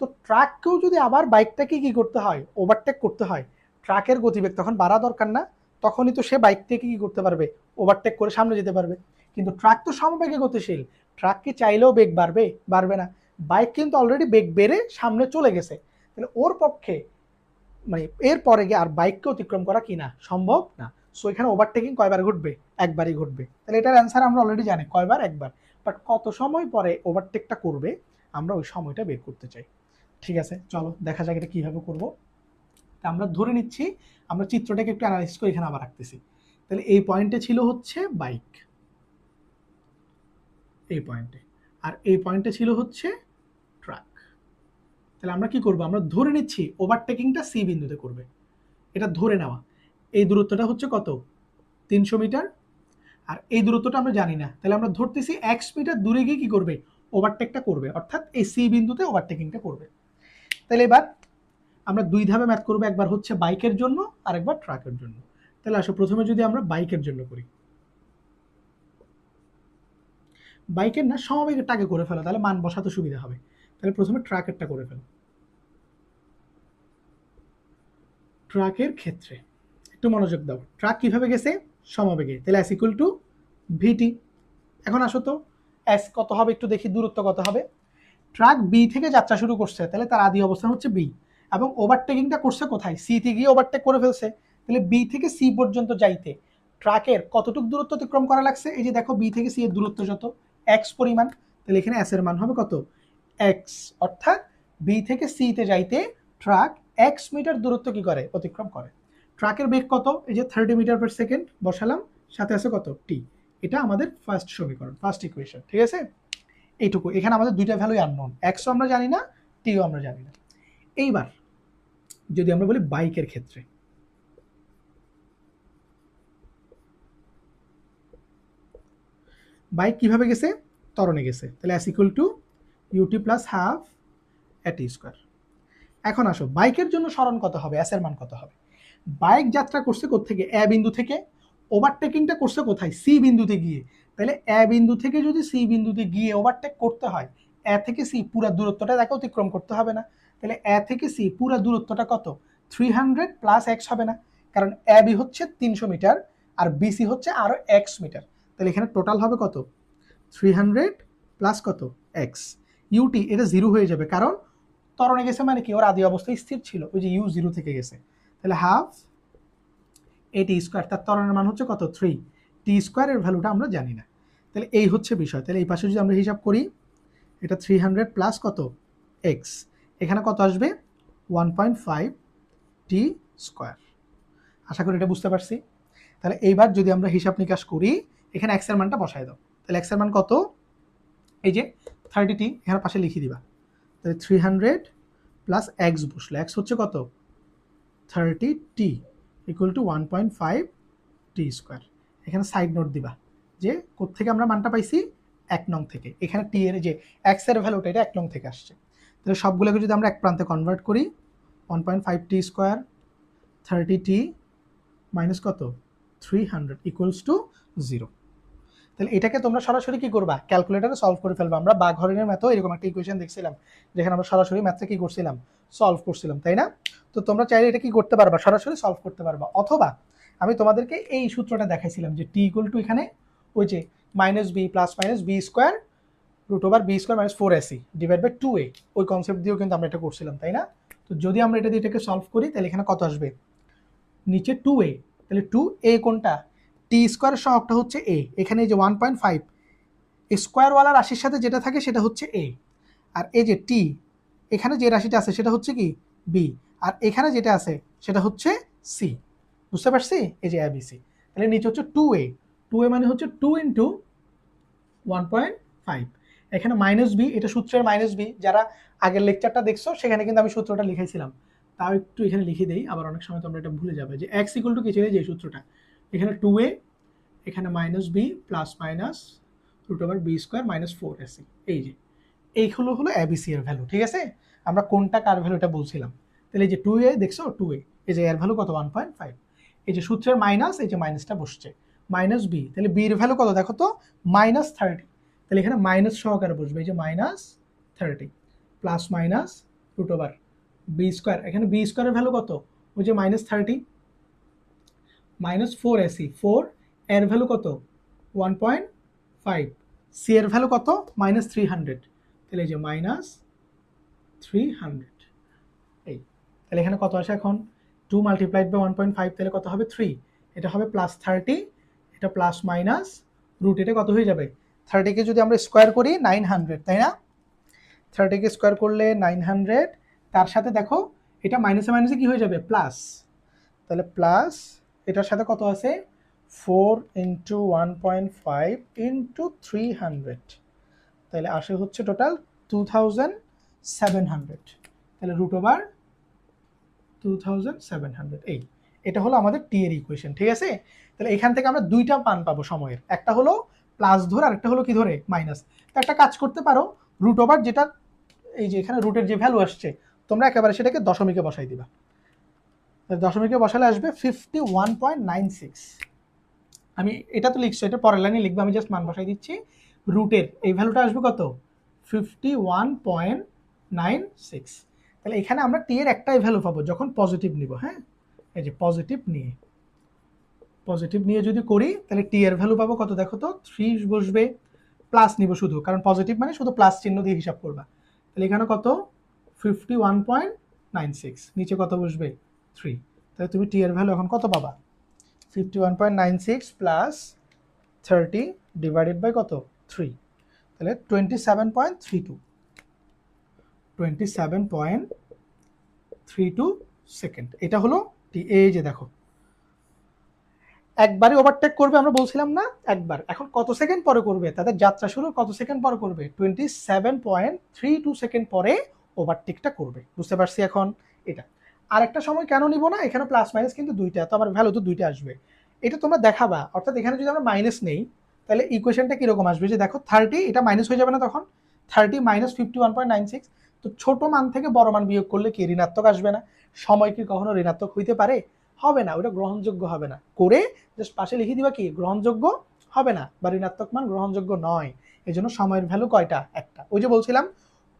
তো ট্রাককেও যদি আবার বাইকটাকে কি করতে হয়, ওভারটেক করতে হয়, ট্রাকের গতিবেগ তখন বাড়া দরকার না, তখনই তো সে বাইকটাকে কি করতে পারবে, ওভারটেক করে সামনে যেতে পারবে। কিন্তু ট্রাক তো সমবেগে গতিশীল, ট্রাক কি চাইলেও বেগ বাড়বে, বাড়বে না। বাইক কিন্তু অলরেডি বেগ বেড়ে সামনে চলে গেছে, তাহলে ওর পক্ষে মানে এর পরে গিয়ে আর বাইককে অতিক্রম করা কি না, সম্ভব না। সো এখানে ওভারটেকিং কয়বার ঘটবে, একবারই ঘটবে। তাহলে এটার অ্যান্সার আমরা অলরেডি জানি কয়বার, একবার। বাট কত সময় পরে ওভারটেকটা করবে, আমরা ওই সময়টা বের করতে চাই। ঠিক আছে, চলো দেখা যাক এটা কিভাবে করব। তা আমরা ধরে নিচ্ছি, আমরা চিত্রটাকে একটু অ্যানালাইসিস করে এখানে আবার রাখতেছি। তাহলে এই পয়েন্টে ছিল হচ্ছে বাইক, এই পয়েন্টে, আর এই পয়েন্টে ছিল হচ্ছে ট্রাক। তাহলে আমরা কি করব, আমরা ধরে নিচ্ছি ওভারটেকিংটা সি বিন্দুতে করবে, এটা ধরে নেওয়া। এই দূরত্বটা হচ্ছে কত, 300 মিটার, আর এই দূরত্বটা আমরা জানি না, তাহলে আমরা ধরতেছি এক্স মিটার দূরে গিয়ে কি করবে, ওভারটেকটা করবে, অর্থাৎ এই সি বিন্দুতে ওভারটেকিংটা করবে। তাহলে এবার আমরা দুই ধাপে ম্যাথ করবো, একবার হচ্ছে বাইকের জন্য আর একবার ট্রাকের জন্য। তাহলে আসো প্রথমে যদি আমরা বাইকের জন্য করি, বাইকের না সমবেগেরটাকে করে ফেলো, তাহলে মান বসাতে সুবিধা হবে। তাহলে প্রথমে ট্রাকেরটা করে ফেলো। ট্রাকের ক্ষেত্রে একটু মনোযোগ দাও, ট্রাক কিভাবে গেছে, সমবেগে, তাহলে এস ইকুয়াল টু ভিটি। এখন আসো তো এস কত হবে একটু দেখি, দূরত্ব কত হবে। ট্রাক বি থেকে যাত্রা শুরু করছে, তাহলে তার আদি অবস্থান হচ্ছে বি, এবং ওভারটেকিংটা করছে কোথায়, সি তে গিয়ে ওভারটেক করে ফেলছে। তাহলে বি থেকে সি পর্যন্ত যাইতে ট্রাকের কতটুকু দূরত্ব অতিক্রম করা লাগছে, এই যে দেখো বি থেকে সি এর দূরত্ব যত, এক্স পরিমাণ, তাহলে এখানে এস এর মান হবে কত, এক্স। অর্থাৎ বি থেকে সি তে যাইতে ট্রাক এক্স মিটার দূরত্ব কি করে, অতিক্রম করে। ট্রাকের বেগ কত, এই যে 30 মিটার পার সেকেন্ড বসালাম, সাথে আছে কত, টি। এটা আমাদের ফার্স্ট সমীকরণ, ফার্স্ট ইকুয়েশন, ঠিক আছে। এইটুকু, এখানে আমাদের দুইটা ভ্যালুই আননোন, এক্সও আমরা জানি না, টিও আমরা জানি না। এইবার যদি আমরা বলি বাইকের ক্ষেত্রে, বাইক কিভাবে গেছে, ত্বরণে গেছে, তাহলে s equal to ut plus half at square. এখন আসো বাইকের জন্য সরণ কত হবে, এস এর মান কত হবে। বাইক যাত্রা করছে কোত্থেকে, এ বিন্দু থেকে, ওভারটেকিংটা করছে কোথায়, সি বিন্দুতে গিয়ে। তাহলে এ বিন্দু থেকে যদি সি বিন্দুতে গিয়ে ওভারটেক করতে হয়, এ থেকে সি পুরো দূরত্বটা তাকে অতিক্রম করতে হবে না। তাহলে এ থেকে সি পুরো দূরত্বটা কত, 300 প্লাস এক্স হবে না, কারণ এ বি হচ্ছে 300 মিটার আর বিসি হচ্ছে আরো এক্স মিটার। তাহলে এখানে টোটাল হবে কত, 300 প্লাস কত, এক্স। ইউটি এটা জিরো হয়ে যাবে, কারণ ত্বরণে গেছে মানে কি, ওর আদি অবস্থায় স্থির ছিল, ওই যে ইউ জিরো থেকে গেছে। তাহলে হাফ এটি স্কোয়ার, তার ত্বরণের মান হচ্ছে কত, 3, টি স্কোয়ারের ভ্যালুটা আমরা জানি না। তাহলে এই হচ্ছে বিষয়। তাহলে এই পাশে যদি আমরা হিসাব করি, এটা 300 প্লাস কত, এক্স, এখানে কত আসবে, 1.5 টি স্কোয়ার। আশা করি এটা বুঝতে পারছি। তাহলে এইবার যদি আমরা হিসাব নিকাশ করি, এখানে এক্স এর মানটা বসাই দাও। তাহলে এক্স এর মান কত, এই যে 30টি এখানে পাশে লিখে দিবা। তাহলে 300 প্লাস এক্স বসলো, এক্স হচ্ছে কত, 30t equal to 1.5 T square. এখানে সাইড নোট দিবা যে কোত্থেকে আমরা মানটা পাইছি, 1 নং থেকে। এখানে টি এর যে এক্স এর ভ্যালুটা, এটা 1 নং থেকে আসছে। তাহলে সবগুলোকে যদি আমরা এক প্রান্তে কনভার্ট করি, 1.5 টি স্কোয়ার 30t মাইনাস কত, 300 ইকুয়ালস টু 0। তাহলে এটাকে তোমরা সরাসরি কি করবা, ক্যালকুলেটারে সলভ করে ফেলবা। আমরা বাঘ হরিণের ম্যাথও এরকম একটা ইকুয়েশন দেখছিলাম, যেখানে আমরা সরাসরি ম্যাথটা কি করছিলাম, সলভ করছিলাম, তাই না। তো তোমরা চাইলে এটা কি করতে পারবা, সরাসরি সলভ করতে পারবা, অথবা আমি তোমাদেরকে এই সূত্রটা দেখাইছিলাম যে টি ইকুয়াল টু এখানে ওই যে minus b plus minus b square root over b square minus 4ac divide by 2a, ওই কনসেপ্ট দিয়েও কিন্তু আমরা এটা করছিলাম, তাই না? তো যদি আমরা এটা দিয়ে এটাকে সলভ করি তাহলে এখানে কত আসবে, নিচে 2a, তাহলে 2a কোনটা, টি স্কোয়ারের সহগটা হচ্ছে a, এখানে এই যে 1.5 স্কোয়ারওয়ালা রাশির সাথে যেটা থাকে সেটা হচ্ছে a, আর এই যে টি এখানে যে রাশিটা আছে সেটা হচ্ছে কি বি, আর এখানে যেটা আছে সেটা হচ্ছে সি। বুঝতে পারছি? এই যে এবিসি, তাহলে নিচে হচ্ছে 2a মানে হচ্ছে 2 ইন্টু 1.5, এখানে মাইনাস বি, এটা সূত্রের মাইনাস বি, যারা আগের লেকচারটা দেখছো সেখানে কিন্তু আমি সূত্রটা লিখেছিলাম, তাও একটু এখানে লিখে দেই, আবার অনেক সময় তোমরা এটা ভুলে যাবে যে এক্স ইকুয়াল টু কি ছিল, যে সূত্রটা এখানে 2a, এখানে minus b plus minus root over b square minus 4ac, এই যে এইগুলো হলো এবিসি এর ভ্যালু। ঠিক আছে, আমরা কোনটা কার ভ্যালুটা বলছিলাম, তাহলে এই যে 2a দেখছো 2a, এই যে এর ভ্যালু কত 1.5, এই যে সূত্রের মাইনাস, এই যে মাইনাসটা বসছে, মাইনাস বি, তাহলে বির ভ্যালু কত দেখো তো -30, তাহলে এখানে মাইনাস সহকারে বসবে, এই যে -30 plus minus root over b square, এখানে বি স্কোয়ারের ভ্যালু কত, ওই যে -30 মাইনাস 4ac, 4 এর ভ্যালু কত 1.5, সি এর ভ্যালু কত -300, তাহলে এই যে -300, এই তাহলে এখানে কত আসে এখন 2 মাল্টিপ্লাইড বাই 1.5, তাহলে কত হবে 3, এটা হবে +30, এটা প্লাস মাইনাস রুট, এটা কত হয়ে যাবে 30 কে যদি আমরা স্কোয়ার করি 900, তাই না? 30 কে স্কোয়ার করলে 900, তার সাথে দেখো এটা মাইনাসে মাইনাসে কি হয়ে যাবে প্লাস, তাহলে প্লাস এটার সাথে কত আছে 4 ইন্টু 1.5 ইন্টু 300, তাহলে আসে হচ্ছে টোটাল 2700, তাহলে রুট ওভার 2700, এটা হলো আমাদের টি এর ইকুয়েশন। ঠিক আছে, তাহলে এখান থেকে আমরা দুইটা মান পাবো সময়ের, একটা হলো প্লাস ধরে আর একটা হলো কি ধরে মাইনাস। তো একটা কাজ করতে পারো, রুট ওভার যেটা এই যে এখানে রুটের যে ভ্যালু আসছে তোমরা একেবারে সেটাকে দশমিকে বসাই দিবা, দশমিকে বসালে আসবে 51.96। আমি এটা তো লিখছো, এটা পরের লাইনে লিখবো, আমি জাস্ট মান বসাই দিচ্ছি, রুটের এই ভ্যালুটা আসবে কত 51.96, তাহলে এখানে আমরা টি এর একটাই ভ্যালু পাবো যখন পজিটিভ নিব। হ্যাঁ, এই যে পজিটিভ নিয়ে যদি করি তাহলে টি এর ভ্যালু পাবো কত দেখো তো 3 বসবে, প্লাস নিব শুধু, কারণ পজিটিভ মানে শুধু প্লাস চিহ্ন দিয়ে হিসাব করবা, তাহলে এখানে কত 51.96, নিচে কত বসবে 3, তাহলে তুমি টি এর ভ্যালু এখন কত পাবা 51.96 প্লাস 30 ডিভাইডেড বাই কত 3, তাহলে 27.32 সেকেন্ড, এটা হলো টি। এই যে দেখো একবারে ওভারটেক করবে আমরা বলছিলাম না, একবার, এখন কত সেকেন্ড পরে করবে, তাদের যাত্রা শুরু কত সেকেন্ড পরে করবে 27.32 সেকেন্ড পরে ওভারটেকটা করবে। বুঝতে পারছি এখন এটা। আরেকটা সময় কেন নিব না, এখানে প্লাস মাইনাস কিন্তু দুইটা, তো আমার ভ্যালু তো দুইটা আসবে, এটা তোমরা দেখাবা। অর্থাৎ এখানে যদি আমরা মাইনাস নেই তাহলে ইকুয়েশনটা কিরকম আসবে, যে দেখো 30 এটা মাইনাস হয়ে যাবে না, তখন 30 মাইনাস 51.96, তো ছোট মান থেকে বড় মান বিয়োগ করলে কি ঋণাত্মক আসবে না? সময় কি কখনো ঋণাত্মক হইতে পারে? হবে না, ওটা গ্রহণযোগ্য হবে না। করে জাস্ট পাশে লিখে দিবা কি গ্রহণযোগ্য হবে না বা ঋণাত্মক মান গ্রহণযোগ্য নয়। এই জন্য সময়ের ভ্যালু কয়টা, একটা। ওই যে বলছিলাম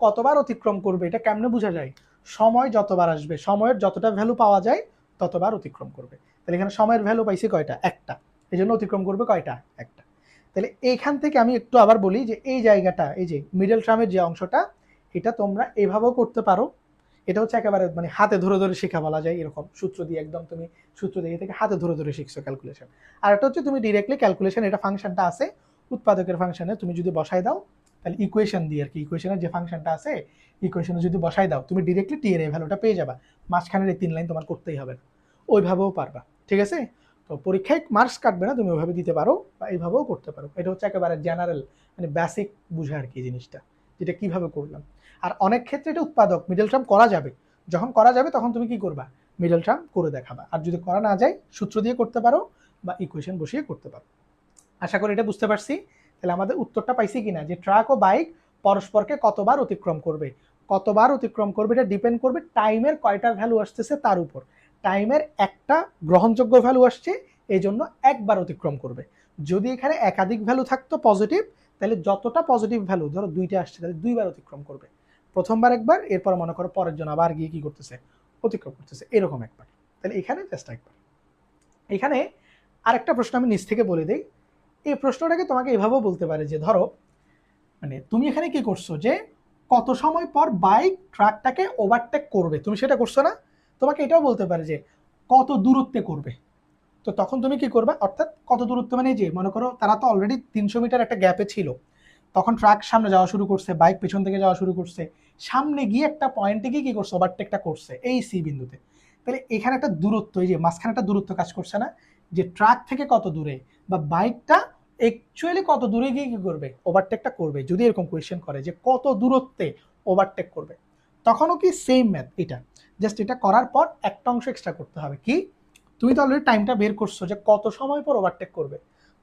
কতবার অতিক্রম করবে, এটা কেমনে বোঝা যায়, সময় যতবার আসবে সময়ের যতটা ভ্যালু পাওয়া যায় ততবার অতিক্রম করবে। তাহলে এখানে সময়ের ভ্যালু পাইছি কয়টা, একটা, এই জন্য অতিক্রম করবে কয়টা, একটা। তাহলে এইখান থেকে আমি একটু আবার বলি যে এই জায়গাটা, এই যে মিডল টার্মের যে অংশটা, এটা তোমরা এভাবেও করতে পারো। এটা হচ্ছে একেবারে মানে হাতে ধরে ধরে শেখা বলা যায়, এরকম সূত্র দিয়ে একদম তুমি সূত্র দিয়ে থেকে হাতে ধরে ধরে শিখছো ক্যালকুলেশন। আর একটা হচ্ছে তুমি ডিরেক্টলি ক্যালকুলেশন, এটা ফাংশনটা আছে উৎপাদকের ফাংশনে, তুমি যদি বসাই দাও তাহলে ইকুয়েশন দিয়ে আর কি, ইকুয়েশনের যে ফাংশনটা আছে ইকুয়েশনে যদি বসাই দাও তুমি ডিরেক্টলি টি এর এই ভ্যালুটা পেয়ে যাবা, মাঝখানের এই 3 লাইন তোমার করতেই হবে না, ওইভাবেও পারবা। ঠিক আছে, তো পরীক্ষায় মার্কস কাটবে না, তুমি ওইভাবে দিতে পারো বা এইভাবেও করতে পারো। এটা হচ্ছে একেবারে জেনারেল মানে বেসিক বুঝে আর কি জিনিসটা, যেটা কিভাবে করলাম। আর অনেক ক্ষেত্রে এটা উৎপাদক মিডল টার্ম করা যাবে, যখন করা যাবে তখন তুমি কি করবা মিডল টার্ম করে দেখাবা, আর যদি করা না যায় সূত্র দিয়ে করতে পারো বা ইকুয়েশন বসিয়ে করতে পারো। আশা করি এটা বুঝতে পারছি। তাহলে আমাদের উত্তরটা পাইছি কিনা, যে ট্রাক ও বাইক পরস্পরকে কতবার অতিক্রম করবে, কতবার অতিক্রম করবে এটা ডিপেন্ড করবে টাইমের কয়টার ভ্যালু আসতেছে তার উপর। টাইমের একটা গ্রহণযোগ্য ভ্যালু আসছে, এই জন্য একবার অতিক্রম করবে। যদি এখানে একাধিক ভ্যালু থাকতো পজিটিভ, তাহলে যতটা পজিটিভ ভ্যালু, ধরো 2টা আসছে, তাহলে 2বার অতিক্রম করবে। প্রথমবার একবার, এরপর মনে করো পরের জন আবার গিয়ে কি করতেছে অতিক্রম করতেছে, এরকম একবার। তাহলে এখানে জাস্ট একবার। এখানে আরেকটা প্রশ্ন আমি নিচ থেকে বলে দিই, এই প্রশ্নটাকে তোমাকে এভাবেও বলতে পারে যে ধরো মানে তুমি এখানে কি করছো যে কত সময় পর বাইক ট্রাকটাকে ওভারটেক করবে, তুমি সেটা করছো না। তোমাকে এটাও বলতে পারে যে কত দূরত্বে করবে। তো তখন তুমি কি করবে, অর্থাৎ কত দূরত্ব মানে যে মনে করো তারা তো অলরেডি 300 মিটার একটা গ্যাপে ছিল, তখন ট্রাক সামনে যাওয়া শুরু করছে, বাইক পেছন থেকে যাওয়া শুরু করছে, সামনে গিয়ে একটা পয়েন্টে গিয়ে কি করছে, ওভারটেকটা করছে এই সি বিন্দুতে। তাহলে এখানে একটা দূরত্ব, এই যে মাঝখানে একটা দূরত্ব কাজ করছে না, যে ট্রাক থেকে কত দূরে বা বাইকটা অ্যাকচুয়ালি কত দূরে গিয়ে কি করবে, ওভারটেকটা করবে। যদি এরকম কোয়েশ্চেন করে যে কত দূরত্বে ওভারটেক করবে, তখনও কি সেম ম্যাথ, এটা জাস্ট এটা করার পর একটা অংশ এক্সট্রা করতে হবে কি, তুমি তো অলরেডি টাইমটা বের করছো যে কত সময় পর ওভারটেক করবে,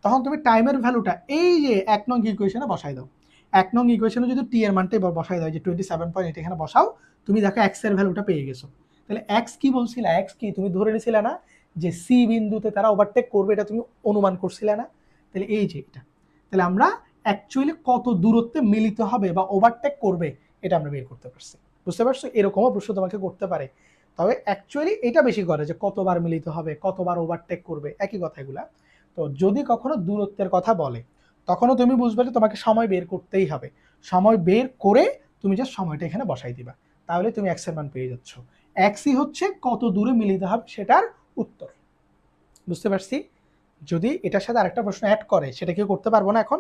তখন তুমি টাইমের ভ্যালুটা এই যে 1 নং ইকুয়েশনে বসাই দাও। 1 নং ইকুয়েশনে যদি টি এর মানটা এবার বসাই দাও, যে 27.8 এখানে বসাও, তুমি দেখো এক্স এর ভ্যালুটা পেয়ে গেছো। তাহলে এক্স কি বলছিলে, এক্স কি তুমি ধরে নিছিলে না যে সি বিন্দুতে তারা ওভারটেক করবে, এটা তুমি অনুমান করছিলে না। তাহলে এই যে এটা, তাহলে আমরা অ্যাকচুয়ালি কত দূরত্বে মিলিত হবে বা ওভারটেক করবে এটা আমরা বের করতে পারছি। বুঝতে পারছো, এরকমও প্রশ্ন তোমাকে করতে পারে। তবে অ্যাকচুয়ালি এটা বেশি করে যে কতবার মিলিত হবে, কতবার ওভারটেক করবে, একই কথা এগুলা। তো যদি কখনো দূরত্বের কথা বলে, তখনও তুমি বুঝবে যে তোমাকে সময় বের করতেই হবে, সময় বের করে তুমি যে সময়টা এখানে বসাই দিবা, তাহলে তুমি এক্স এর মান পেয়ে যাচ্ছ। এক্সই হচ্ছে কত দূরে মিলিত হবে সেটার উত্তর। বুঝতে পারছি। যদি এটার সাথে আরেকটা প্রশ্ন অ্যাড করে, সেটা কি করতে পারবো না এখন,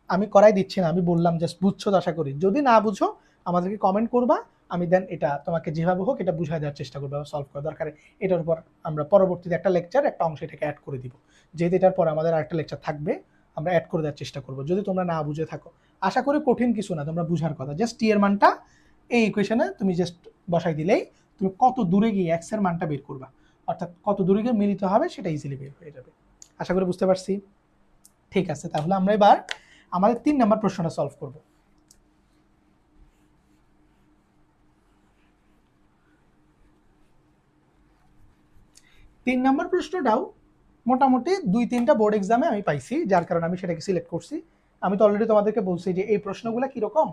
আমি করাই দিচ্ছি না, আমি বললাম জাস্ট বুঝছো তো আশা করি। যদি না বুঝো আমাদেরকে কমেন্ট করবা, আমি দেন এটা তোমাকে যেভাবে হোক এটা বুঝাই দেওয়ার চেষ্টা করবো, সলভ করা দরকার এটার উপর আমরা পরবর্তীতে একটা লেকচার একটা অংশ এটাকে অ্যাড করে দিব। যেহেতু এটার পরে আমাদের আরেকটা লেকচার থাকবে, আমরা অ্যাড করে দেওয়ার চেষ্টা করবো যদি তোমরা না বুঝে থাকো। আশা করি কঠিন কিছু না, তোমরা বুঝার কথা, জাস্ট টি এর মানটা এই ইকুয়েশনে তুমি জাস্ট বসাই দিলেই তুমি কত দূরে গিয়ে এক্স এর মানটা বের করবা, অর্থাৎ কত দূরে গিয়ে মিলিত হবে সেটা ইজিলি বের হয়ে যাবে। আশা করি বুঝতে পারছি। ঠিক আছে, তাহলে আমরা এবার আমাদের 3 নম্বর প্রশ্নটা সলভ করব। তিন নম্বর প্রশ্নটাও মোটামুটি 2-3টা বোর্ড এক্সামে আমি পাইছি, যার কারণে আমি সেটাকে সিলেক্ট করছি। আমি তো অলরেডি তোমাদেরকে বলছি যে এই প্রশ্নগুলো কিরকম,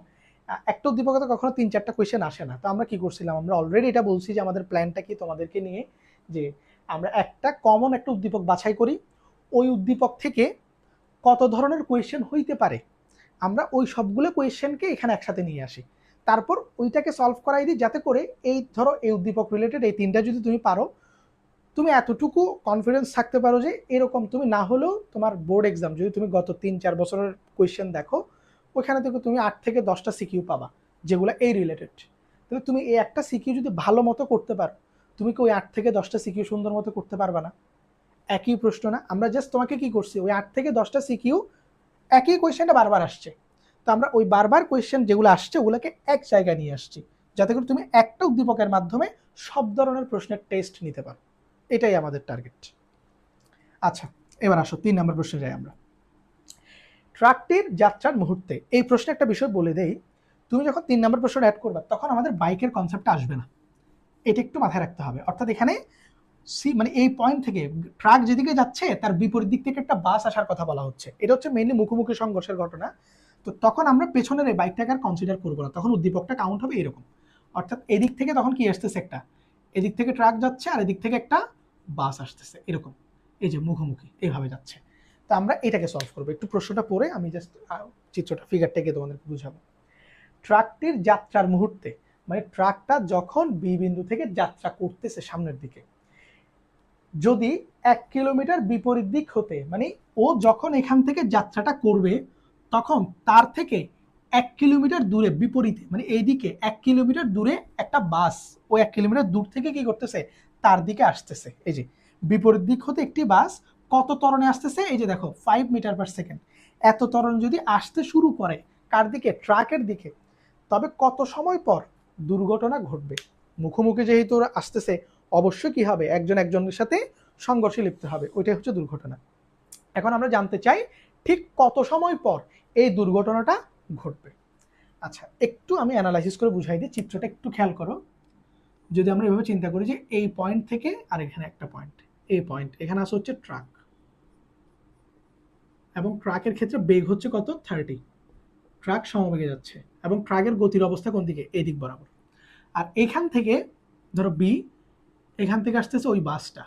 একটা উদ্দীপকে তো কখনো 3-4টা কোয়েশ্চেন আসে না। তো আমরা কি করছিলাম, আমরা অলরেডি এটা বলছি যে আমাদের প্ল্যানটা কি তোমাদেরকে নিয়ে, যে আমরা একটা কমন একটা উদ্দীপক বাছাই করি, ওই উদ্দীপক থেকে কত ধরনের কোয়েশ্চেন হইতে পারে আমরা ওই সবগুলো কোয়েশ্চেনকে এখানে একসাথে নিয়ে আসি, তারপর ওইটাকে সলভ করাই দিই, যাতে করে এই ধরো এই উদ্দীপক রিলেটেড এই 3টা যদি তুমি পারো, তুমি এতটুকু কনফিডেন্স থাকতে পারো যে এরকম তুমি না হলেও তোমার বোর্ড এক্সাম যদি তুমি গত 3-4 বছরের কোয়েশ্চেন দেখো, ওইখানে থেকে তুমি 8 থেকে 10টা সিকিউ পাবা যেগুলো এই রিলেটেড। তাহলে তুমি এই একটা সিকিউ যদি ভালো মতো করতে পারো, তুমি কি ওই 8 থেকে 10টা সিকিউ সুন্দর মতো করতে পারবা না? একই প্রশ্ন না, আমরা জাস্ট তোমাকে কি করছি, ওই 8 থেকে 10টা সিকিউ একই কোয়েশ্চেনটা বারবার আসছে, তো আমরা ওই বারবার কোয়েশ্চেন যেগুলো আসছে ওগুলোকে এক জায়গায় নিয়ে আসছি, যাতে করে তুমি একটা উদ্দীপকের মাধ্যমে সব ধরনের প্রশ্নের টেস্ট নিতে পারো। এটাই আমাদের টার্গেট। আচ্ছা, এবার আসো 3 নম্বর প্রশ্নে যাই আমরা। ট্রাকটির যাত্রার মুহূর্তে, এই প্রশ্নে একটা বিষয় বলে দেই, তুমি যখন 3 নম্বর প্রশ্ন অ্যাড করবে তখন আমাদের বাইকের কনসেপ্টটা আসবে না, এটা একটু মাথায় রাখতে হবে। অর্থাৎ এখানে মানে এই পয়েন্ট থেকে ট্রাক যেদিকে যাচ্ছে তার বিপরীত দিক থেকে একটা বাস আসার কথা বলা হচ্ছে, এটা হচ্ছে মেইনলি মুখোমুখি সংঘর্ষের ঘটনা। তো তখন আমরা পেছনের এই বাইকটাকে আর কনসিডার করবো না, তখন উদ্দীপকটা কাউন্ট হবে এরকম। অর্থাৎ এদিক থেকে তখন কি আসতেছে, একটা এদিক থেকে ট্রাক যাচ্ছে আর এদিক থেকে একটা বাস আসতেছে এরকম, এই যে মুখোমুখি এইভাবে যাচ্ছে। তো আমরা এটাকে সলভ করবো। একটু প্রশ্নটা পড়ে আমি জাস্ট চিত্রটা ফিগারটাকে তোমাদেরকে বুঝাবো। ট্রাকটির যাত্রার মুহূর্তে, মানে ট্রাকটা যখন বি বিন্দু থেকে যাত্রা করতেছে সামনের দিকে, যদি 1 কিলোমিটার বিপরীত দিক হতে, মানে ও যখন এখান থেকে যাত্রাটা করবে তখন তার থেকে 1 কিলোমিটার দূরে বিপরীতে, মানে এইদিকে 1 কিলোমিটার দূরে একটা বাস ও 1 কিলোমিটার দূর থেকে কি করতেছে, তার দিকে আসতেছে। এই যে বিপরীত দিক হতে একটি বাস কত ত্বরণে আসতেছে, এই যে দেখো 5 মিটার পার সেকেন্ড, এত ত্বরণ যদি আসতে শুরু করে কার দিকে, ট্রাকের দিকে, তবে কত সময় পর দুর্ঘটনা ঘটবে। মুখোমুখি যেহেতু আসতেছে, অবশ্যই কি হবে, একজন একজনের সাথে সংঘর্ষে লিপ্ত হবে, ওইটাই হচ্ছে দুর্ঘটনা। এখন আমরা জানতে চাই ঠিক কত সময় পর এই দুর্ঘটনাটা ঘটবে। আচ্ছা, একটু আমি অ্যানালাইসিস করে বুঝাই দিই, চিত্রটা একটু খেয়াল করো। যদি আমরা এভাবে চিন্তা করি যে এই পয়েন্ট থেকে আর এখানে একটা পয়েন্ট, এই পয়েন্ট এখানে আসা হচ্ছে ট্রাক, এবং ট্রাকের ক্ষেত্রে বেগ হচ্ছে কত, 30, ট্রাক সমবেগে যাচ্ছে এবং ট্রাকের গতির অবস্থা কোন দিকে, এই দিক বরাবর। আর এখান থেকে ধরো বি, এখান থেকে আসতেছে ওই বাসটা,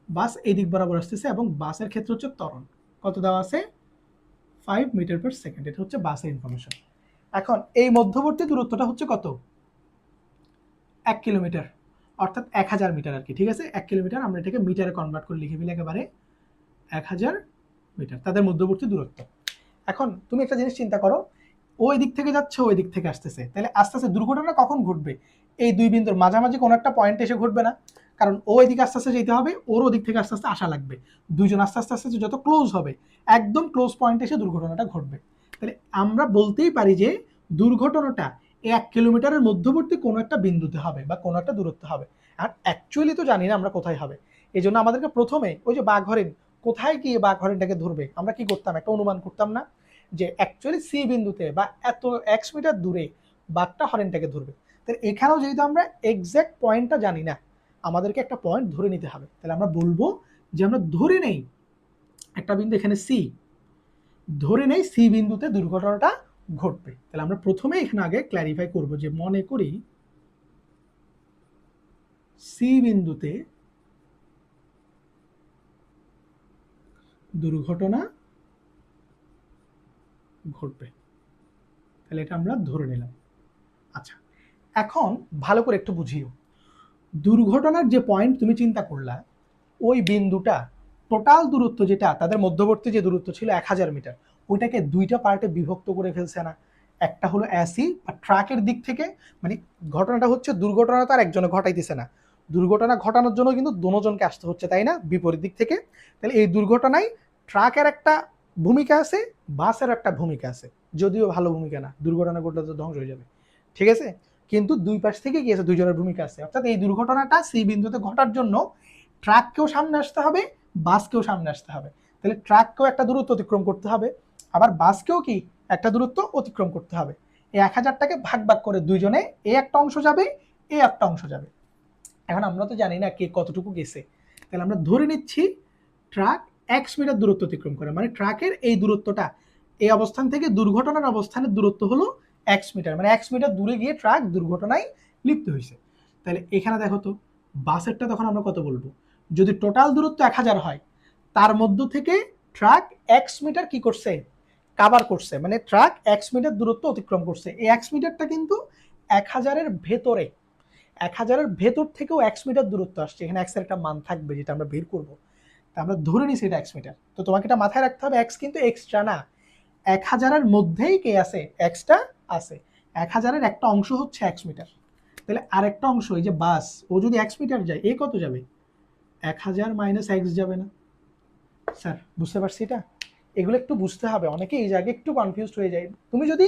বাস এই দিক বরাবর আসতেছে এবং বাসের ক্ষেত্রে হচ্ছে ত্বরণ কত দেওয়া আছে, 5 মিটার পার সেকেন্ড। এটা হচ্ছে বাসের ইনফরমেশন। এখন এই মধ্যবর্তী দূরত্বটা হচ্ছে কত? 1 কিলোমিটার, অর্থাৎ 1000 মিটার আর কি, ঠিক আছে? 1 কিলোমিটার আমরা এটাকে মিটারে কনভার্ট করে লিখে ফেলি একেবারে 1000 মিটার তাদের মধ্যবর্তী দূরত্ব। এখন তুমি একটা জিনিস চিন্তা করো, ওই দিক থেকে যাচ্ছে, ওই দিক থেকে আসতেছে, তাহলে আস্তে আস্তে দুর্ঘটনা কখন ঘটবে? এই দুই বিন্দুর মাঝামাঝি কোনো একটা পয়েন্ট এসে ঘটবে না? কারণ ও এদিকে আস্তে আস্তে যেতে হবে, ওর ওদিক থেকে আস্তে আস্তে আসা লাগবে, দুইজন আস্তে আস্তে আস্তে যত ক্লোজ হবে, একদম ক্লোজ পয়েন্টে এসে দুর্ঘটনাটা ঘটবে। তাহলে আমরা বলতেই পারি যে দুর্ঘটনাটা 1 কিলোমিটারের মধ্যবর্তী কোনো একটা বিন্দুতে হবে বা কোনো একটা দূরত্ব হবে। আর অ্যাকচুয়ালি তো জানি না আমরা কোথায় হবে, এই জন্য আমাদেরকে প্রথমে ওই যে বাঘ হরিণ, কোথায় গিয়ে বাঘ হরিণটাকে ধরবে আমরা কি করতাম, একটা অনুমান করতাম না যে অ্যাকচুয়ালি সি বিন্দুতে বা এত 1 মিটার দূরে বাঘটা হরিণটাকে ধরবে। তাহলে এখানেও যেহেতু আমরা এক্সাক্ট পয়েন্টটা জানি না, আমাদেরকে একটা পয়েন্ট ধরে নিতে হবে। তাহলে আমরা বলবো যে আমরা ধরে নেই একটা বিন্দু এখানে সি, ধরে নেই সি বিন্দুতে দুর্ঘটনাটা ঘটবে। তাহলে আমরা প্রথমে এখানে আগে ক্ল্যারিফাই করব যে মনে করি সি বিন্দুতে দুর্ঘটনা ঘটবে, তাহলে এটা আমরা ধরে নিলাম। আচ্ছা, এখন ভালো করে একটু বুঝিও, দুর্ঘটনার যে পয়েন্ট তুমি চিন্তা করলা, ওই বিন্দুটা টোটাল দূরত্ব যেটা তাদের মধ্যবর্তী যে দূরত্ব ছিল 1000 মিটার, ওইটাকে দুইটা পার্টে বিভক্ত করে ফেলছে না? একটা হলো অ্যাসি বা ট্রাকের দিক থেকে, মানে ঘটনাটা হচ্ছে দুর্ঘটনা তো আর একজনে ঘটাইতেছে না, দুর্ঘটনা ঘটানোর জন্য কিন্তু দুজনকে আসতে হচ্ছে, তাই না, বিপরীত দিক থেকে। তাহলে এই দুর্ঘটনায় ট্রাকের একটা ভূমিকা আছে, বাসের একটা ভূমিকা আছে, যদিও ভালো ভূমিকা না, দুর্ঘটনা ঘটলে তো ধ্বংস হয়ে যাবে, ঠিক আছে, কিন্তু দুই পাশ থেকে কি আছে, দুইজনের ভূমিকা আছে। অর্থাৎ এই দুর্ঘটনাটা সি বিন্দুতে ঘটার জন্য ট্রাককেও সামনে আসতে হবে, বাসকেও সামনে আসতে হবে। তাহলে ট্রাককেও একটা দূরত্ব অতিক্রম করতে হবে, আবার বাসকেও কি একটা দূরত্ব অতিক্রম করতে হবে। এই 1000টাকে ভাগ ভাগ করে দুইজনে এ একটা অংশ যাবে, এ একটা অংশ যাবে। এখন আমরা তো জানি না কে কতটুকু গেছে, তাহলে আমরা ধরে নিচ্ছি ট্রাক 1 মিটার দূরত্ব অতিক্রম করে, মানে ট্রাকের এই দূরত্বটা এই অবস্থান থেকে দুর্ঘটনার অবস্থানের দূরত্ব হলো 1 মিটার, মানে 1 মিটার দূরে গিয়ে ট্রাক দুর্ঘটনায় লিপ্ত হয়েছে। তাহলে এখানে দেখো তো বাসেরটা তখন আমরা কত বলবো, যদি টোটাল দূরত্ব 1000 হয়, তার মধ্য থেকে ট্রাক 1 মিটার কি করছে, কাভার করছে, মানে ট্রাক 1 মিটার দূরত্ব অতিক্রম করছে। এই 1 মিটারটা কিন্তু 1000-এর ভেতরে, 1000-এর ভেতর থেকেও 1 মিটার দূরত্ব আসছে, এখানে এক্স এর একটা মান থাকবে যেটা আমরা বের করবো। তা আমরা ধরে নিছি এটা 1 মিটার। তো তোমাকে এটা মাথায় রাখতে হবে, এক্স কিন্তু এক্সট্রা না, 1000-এর মধ্যেই কে আছে, এক্সটা আছে। 1000-এর একটা অংশ হচ্ছে 1 মিটার, তাহলে আরেকটা অংশ এই যে বাস, ও যদি 1 মিটার যায়, এ কত যাবে, 1000 মাইনাস এক্স যাবে না? স্যার বুঝতে পারছি এটা, এগুলো একটু বুঝতে হবে, অনেকে এই জায়গায় একটু কনফিউজড হয়ে যায়। তুমি যদি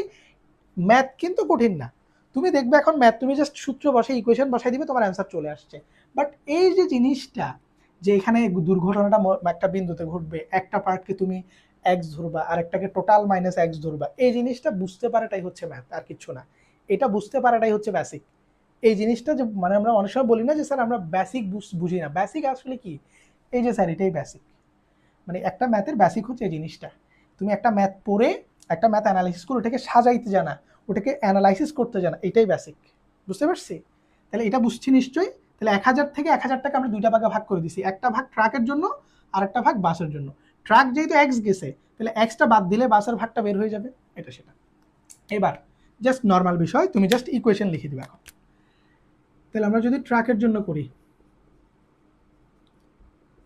ম্যাথ কিন্তু কঠিন না, তুমি দেখবে এখন ম্যাথ তুমি জাস্ট সূত্র বসে ইকুয়েশন বসাই দিবে, তোমার অ্যান্সার চলে আসছে। বাট এই যে জিনিসটা, যে এখানে দুর্ঘটনাটা একটা বিন্দুতে ঘটবে, একটা পার্টকে তুমি এক্স ধরবা আর একটাকে টোটাল মাইনাস এক্স ধরবা, এই জিনিসটা বুঝতে পারাটাই হচ্ছে ম্যাথ, আর কিছু না। এটা বুঝতে পারাটাই হচ্ছে বেসিক। এই জিনিসটা যে মানে আমরা অনেক সময় বলি না যে স্যার আমরা বেসিক বুঝি না, বেসিক আসলে কি, এই যে স্যার এটাই বেসিক, মানে একটা ম্যাথের বেসিক হচ্ছে এই জিনিসটা। তুমি একটা ম্যাথ পড়ে একটা ম্যাথ অ্যানালাইসিস করে ওটাকে সাজাইতে জানা, ওটাকে অ্যানালাইসিস করতে জানা, এটাই বেসিক। বুঝতে পারছি? তাহলে এটা বুঝছি নিশ্চয়ই। তাহলে 1000 থেকে 1000টাকে আমরা দুইটা ভাগে ভাগ করে দিছি, একটা ভাগ ট্রাকের জন্য আর একটা ভাগ বাসের জন্য। ট্রাক যেহেতু এক্স গেছে, তাহলে এক্সটা বাদ দিলে বাসের ভাগটা বের হয়ে যাবে, এটা সেটা। এবার জাস্ট নর্মাল বিষয়, তুমি জাস্ট ইকুয়েশন লিখে দিবে এখন। তাহলে আমরা যদি ট্রাকের জন্য করি,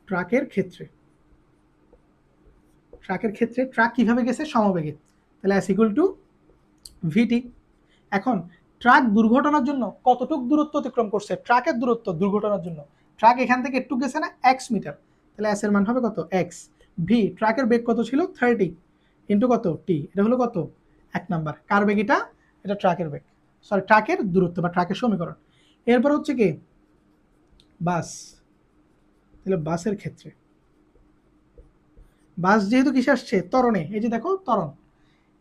ট্রাকের ক্ষেত্রে ট্রাক কিভাবে গেছে, সমবেগে, তাহলে এস ইকুয়াল টু ভিটি। এখন ট্রাক দুর্ঘটনার জন্য কতটুক দূরত্ব অতিক্রম করছে, ট্রাকের দূরত্ব দুর্ঘটনার জন্য, ট্রাক এখান থেকে একটু গেছে না, এক্স মিটার, তাহলে এস এর মান হবে কত, এক্স। ভি, ট্রাকের বেগ কত ছিল, 30 ইন্টু কত, টি, এটা হলো কত, 1 নাম্বার। কার বেগ এটা, এটা ট্রাকের বেগ, সরি ট্রাকের দূরত্ব বা ট্রাকের সমীকরণ। এরপর হচ্ছে কি বাস, তাহলে বাসের ক্ষেত্রে, বাস যেহেতু কিসে আসছে, ত্বরণে, এই যে দেখো ত্বরণ,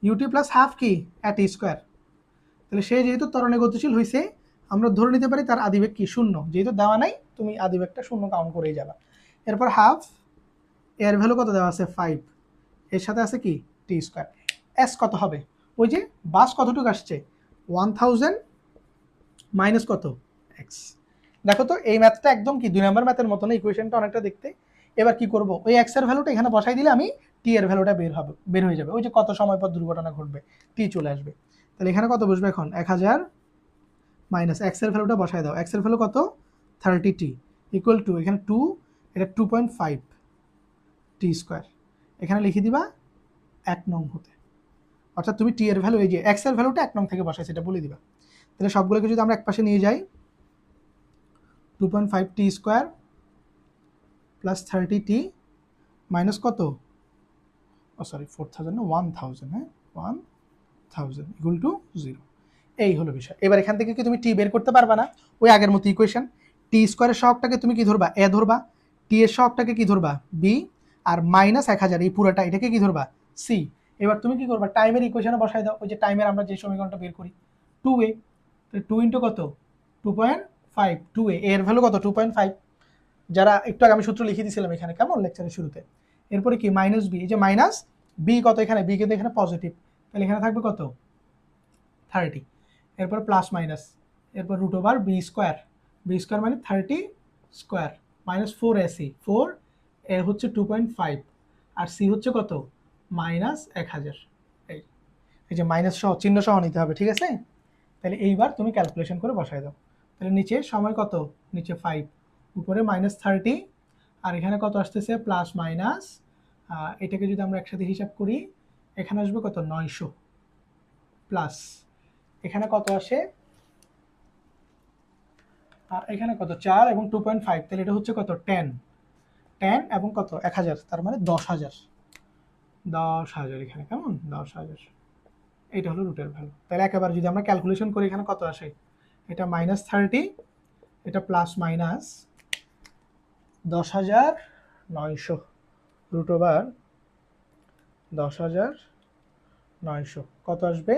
ইউটি প্লাস হাফ কি অ্যাট ই স্কোয়ার, তাহলে সে যেহেতু ত্বরণে গতিশীল হয়েছে, আমরা ধরে নিতে পারি তার আদিবেগ কি, শূন্য, যেহেতু দেওয়া নাই তুমি আদিবেগটা শূন্য কাউন্ট করেই যাবা। এরপর হাফ, এর ভ্যালু কত দেওয়া আছে, 5, এর সাথে আছে কি টি স্কোয়ার। এস কত হবে, ওই যে বাস কতটুকু আসছে, 1000 মাইনাস কত, এক্স। দেখো তো এই ম্যাথটা একদম কি 2 নম্বর ম্যাথের মতো না, ইকুয়েশনটা অনেকটা দেখতে। এবার কি করব, ওই এক্স এর ভ্যালুটা এখানে বসাই দিলে আমি টি এর ভ্যালুটা বের হয়ে যাবে। ওই যে কত সময় পর দুর্ঘটনা ঘটবে, টি চলে আসবে। তাহলে এখানে কত বসবে এখন, 1000 মাইনাস এক্স এর ভ্যালুটা বসায় দাও, এক্স এর ভ্যালু কত 30t ইকুয়াল টু এখানে 2, এটা 2.5 টি স্কোয়ার, এখানে লিখে দিবা 1 নং হতে, অর্থাৎ তুমি টি এর ভ্যালু এই যে এক্স এর ভ্যালুটা 1 নং থেকে বসায় সেটা বলে দিবা। তাহলে সবগুলোকে যদি আমরা এক পাশে নিয়ে যাই, 2.5 টি স্কোয়ার প্লাস 30t মাইনাস কত, ও সরি 4000 না 1000, হ্যাঁ 1000 ইকুয়াল টু 0। এই হলো বিষয়। এবার এখান থেকে কি তুমি টি বের করতে পারবা না, ওই আগের মতো ইকুয়েশন, টি স্কোয়ারের সহগটাকে তুমি কি ধরবা, এ ধরবা, টি এর সহগটাকে কি ধরবা, বি, আর মাইনাস 1000 এই পুরোটা এটাকে কি ধরবা, সি। এবার তুমি কি করবা, টাইমের ইকুয়েশনে বসাই দাও, ওই যে টাইমের আমরা যে সমীকরণটা বের করি 2a, 2 ইন্টু কত 2.5, 2a এর ভ্যালু কত 2.5, যারা একটু আগে আমি সূত্র লিখে দিয়েছিলাম এখানে কেমন লেকচারের শুরুতে। এরপরে কি মাইনাস বি, এই যে মাইনাস বি কত, এখানে বি কিন্তু এখানে পজিটিভ, তাহলে এখানে থাকবে কত 30, এরপর প্লাস মাইনাস, এরপর রুট ওভার বি স্কোয়ার মানে 30 স্কোয়ার মাইনাস 4ac, 4 এ হচ্ছে 2.5 আর সি হচ্ছে কত মাইনাস 1000। এই যে মাইনাস সহ চিহ্ন সহ নিতে হবে, ঠিক আছে। তাহলে এইবার তুমি ক্যালকুলেশন করে বসায় দাও। তাহলে নিচে সময় কত, নিচে 5, উপরে মাইনাস 30, আর এখানে কত আসতেছে প্লাস মাইনাস, এটাকে যদি আমরা একসাথে হিসাব করি এখানে আসবে কত 900 প্লাস এখানে কত আসে, এখানে কত 4 এবং 2.5, তাহলে এটা হচ্ছে কত 10 এবং কত 1000, তার মানে 10,000, এখানে কেমন 10,000, এটা হলো রুটের ভ্যালু। তাহলে একেবারে যদি আমরা ক্যালকুলেশন করি এখানে কত আসে, এটা মাইনাস 30, এটা প্লাস মাইনাস 10,900 রুট ওভার 10,900 কত আসবে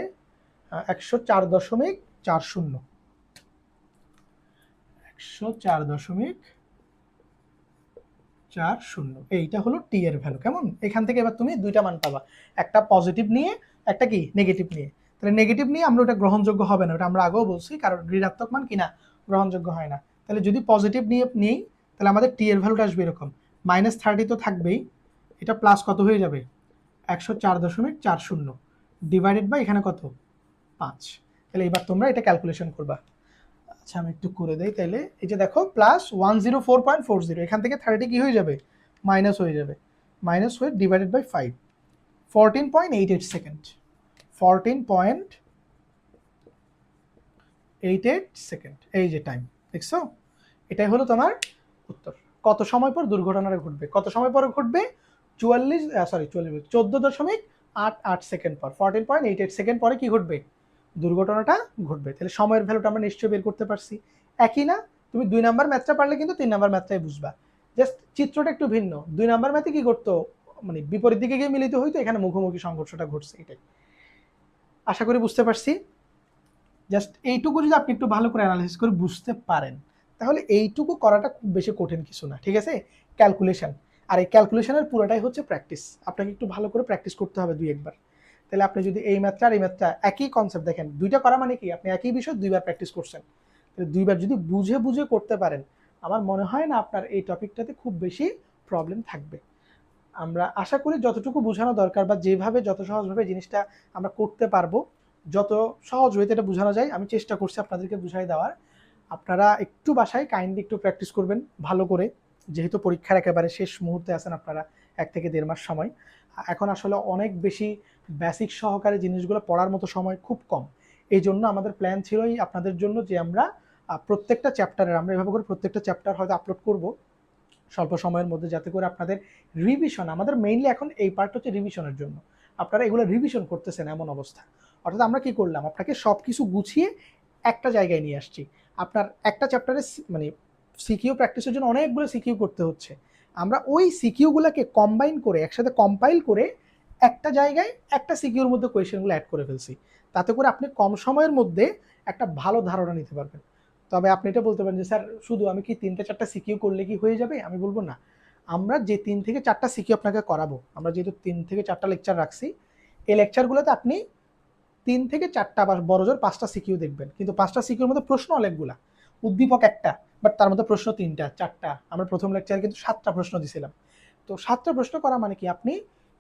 104.40, 104.40, এইটা হলো টি এর ভ্যালু কেমন। এখান থেকে এবার তুমি দুইটা মান পাবা, একটা পজিটিভ নিয়ে একটা কি নেগেটিভ নিয়ে। তাহলে নেগেটিভ নিয়ে আমরা ওটা গ্রহণযোগ্য হবে না, ওটা আমরা আগেও বলছি, কারণ ঋণাত্মক মান কিনা গ্রহণযোগ্য হয় না। তাহলে যদি পজিটিভ নিয়ে নিই তাহলে আমাদের টি এর ভ্যালুটা আসবে এরকম, মাইনাস 30 তো থাকবেই, এটা প্লাস কত হয়ে যাবে 104.40 ডিভাইডেড বাই এখানে কত 5। তাহলে এবার তোমরা এটা ক্যালকুলেশন করবা। আচ্ছা আমি একটু করে দেই, তাহলে এই যে দেখো প্লাস 104.40, এখান থেকে 30 কি হয়ে যাবে মাইনাস হয়ে যাবে, মাইনাস হয়ে ডিভাইডেড বাই 5, 14.88 সেকেন্ড, 14.88 সেকেন্ড, এই যে টাইম দেখছো, এটাই হলো তোমার উত্তর। কত সময় পর দুর্ঘটনাটা ঘটবে, কত সময় পর ঘটবে 14.88 সেকেন্ড পর, 14.88 সেকেন্ড পরে কি ঘটবে দুর্ঘটনাটা ঘটবে। তাহলে সময়ের ভ্যালুটা আমরা নিশ্চয়ই বের করতে পারছি। একই না, তুমি 2 নাম্বার ম্যাথটা পারলে কিন্তু 3 নাম্বার ম্যাথটাই বুঝবা, জাস্ট চিত্রটা একটু ভিন্ন। 2 নাম্বার ম্যাথে কি করতো, মানে বিপরীত দিকে গিয়ে মিলিত হইতো, এখানে মুখোমুখি সংঘর্ষটা ঘটছে, এটাই আশা করি বুঝতে পারছি। জাস্ট এইটুকু যদি আপনি একটু ভালো করে অ্যানালাইসিস করে বুঝতে পারেন তাহলে এইটুকু করাটা খুব বেশি কঠিন কিছু না, ঠিক আছে। ক্যালকুলেশন, আর এই ক্যালকুলেশনের পুরোটাই হচ্ছে প্র্যাকটিস, আপনাকে একটু ভালো করে প্র্যাকটিস করতে হবে 2-1 বার। তাহলে আপনি যদি এই ম্যাথটা আর এই ম্যাথটা একই কনসেপ্ট দেখেন, দুইটা করা মানে কি আপনি একই বিষয় 2 বার প্র্যাকটিস করছেন, তাহলে 2 বার যদি বুঝে বুঝে করতে পারেন আমার মনে হয় না আপনার এই টপিকটাতে খুব বেশি প্রবলেম থাকবে। আমরা আশা করি যতটুকু বোঝানো দরকার বা যেভাবে যত সহজভাবে জিনিসটা আমরা করতে পারবো, যত সহজ হইতে এটা বোঝানো যায় আমি চেষ্টা করছি আপনাদেরকে বুঝাই দেওয়ার। আপনারা একটু বাসায় কাইন্ডলি একটু প্র্যাকটিস করবেন ভালো করে, যেহেতু পরীক্ষার একেবারে শেষ মুহূর্তে আছেন আপনারা, 1 থেকে 1.5 মাস সময়। এখন আসলে অনেক বেশি বেসিক সহকারে জিনিসগুলো পড়ার মতো সময় খুব কম। এই জন্য আমাদের প্ল্যান ছিলই আপনাদের জন্য যে আমরা প্রত্যেকটা চ্যাপ্টারের আমরা এভাবে করে প্রত্যেকটা চ্যাপ্টার হয়তো আপলোড করব স্বল্প সময়ের মধ্যে, যাতে করে আপনাদের রিভিশন, আমাদের মেইনলি এখন এই পার্ট হচ্ছে রিভিশনের জন্য, আপনারা এগুলো রিভিশন করতেছেন এমন অবস্থা। অর্থাৎ আমরা কি করলাম, আপনাকে সব কিছু গুছিয়ে একটা জায়গায় নিয়ে আসছি। আপনার একটা চ্যাপ্টারে মানে সিকিউ প্র্যাকটিসের জন্য অনেকগুলো সিকিউ করতে হচ্ছে, আমরা ওই সিকিউগুলোকে কম্বাইন করে একসাথে কম্পাইল করে একটা জায়গায় একটা সিকিউর মধ্যে কোয়েশ্চেনগুলো অ্যাড করে ফেলছি, তাতে করে আপনি কম সময়ের মধ্যে একটা ভালো ধারণা নিতে পারবেন। তবে আপনি এটা বলতে পারেন যে স্যার শুধু আমি কি 3-4টা সিকিউ করলে কি হয়ে যাবে, আমি বলবো না। আমরা যে 3 থেকে 4টা সিকিউ আপনাকে করাবো, আমরা যেহেতু 3 থেকে 4টা লেকচার রাখছি, এই লেকচারগুলোতে আপনি 3 থেকে 4টা বা বড়জোর 5টা সিকিউ দেখবেন, কিন্তু 5টা সিকিউর মধ্যে প্রশ্ন অনেকগুলা, উদ্দীপক একটা, বাট তার মধ্যে প্রশ্ন 3টা 4টা। আমরা প্রথম লেকচারে কিন্তু 7টা প্রশ্ন দিছিলাম। তো 7টা প্রশ্ন করা মানে কি আপনি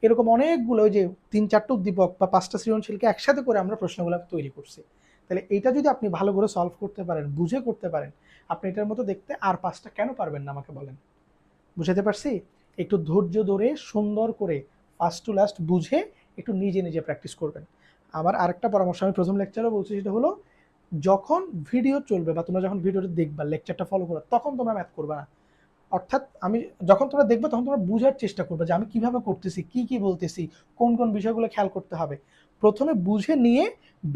এরকম অনেকগুলো ওই যে 3-4টা উদ্দীপক বা 5টা সৃজনশীলকে একসাথে করে আমরা প্রশ্নগুলো তৈরি করছি। তাহলে এটা যদি আপনি ভালো করে সলভ করতে পারেন, বুঝে করতে পারেন, আপনি এটার মতো দেখতে আর 5টা কেন পারবেন না আমাকে বলেন? বুঝাতে পারছি? একটু ধৈর্য ধরে সুন্দর করে ফার্স্ট টু লাস্ট বুঝে একটু নিজে নিজে প্র্যাকটিস করবেন। আমার আরেকটা পরামর্শ আমি প্রথম লেকচারেও বলছি, সেটা হলো যখন ভিডিও চলবে বা তোমরা যখন ভিডিওটা দেখবা, লেকচারটা ফলো করবা, তখন তোমরা ম্যাথ করবা না। অর্থাৎ আমি যখন তোমরা দেখবে তখন তোমরা বুঝার চেষ্টা করবে যে আমি কিভাবে করতেছি, কি কি বলতেছি, কোন কোন বিষয়গুলো খেয়াল করতে হবে। প্রথমে বুঝে নিয়ে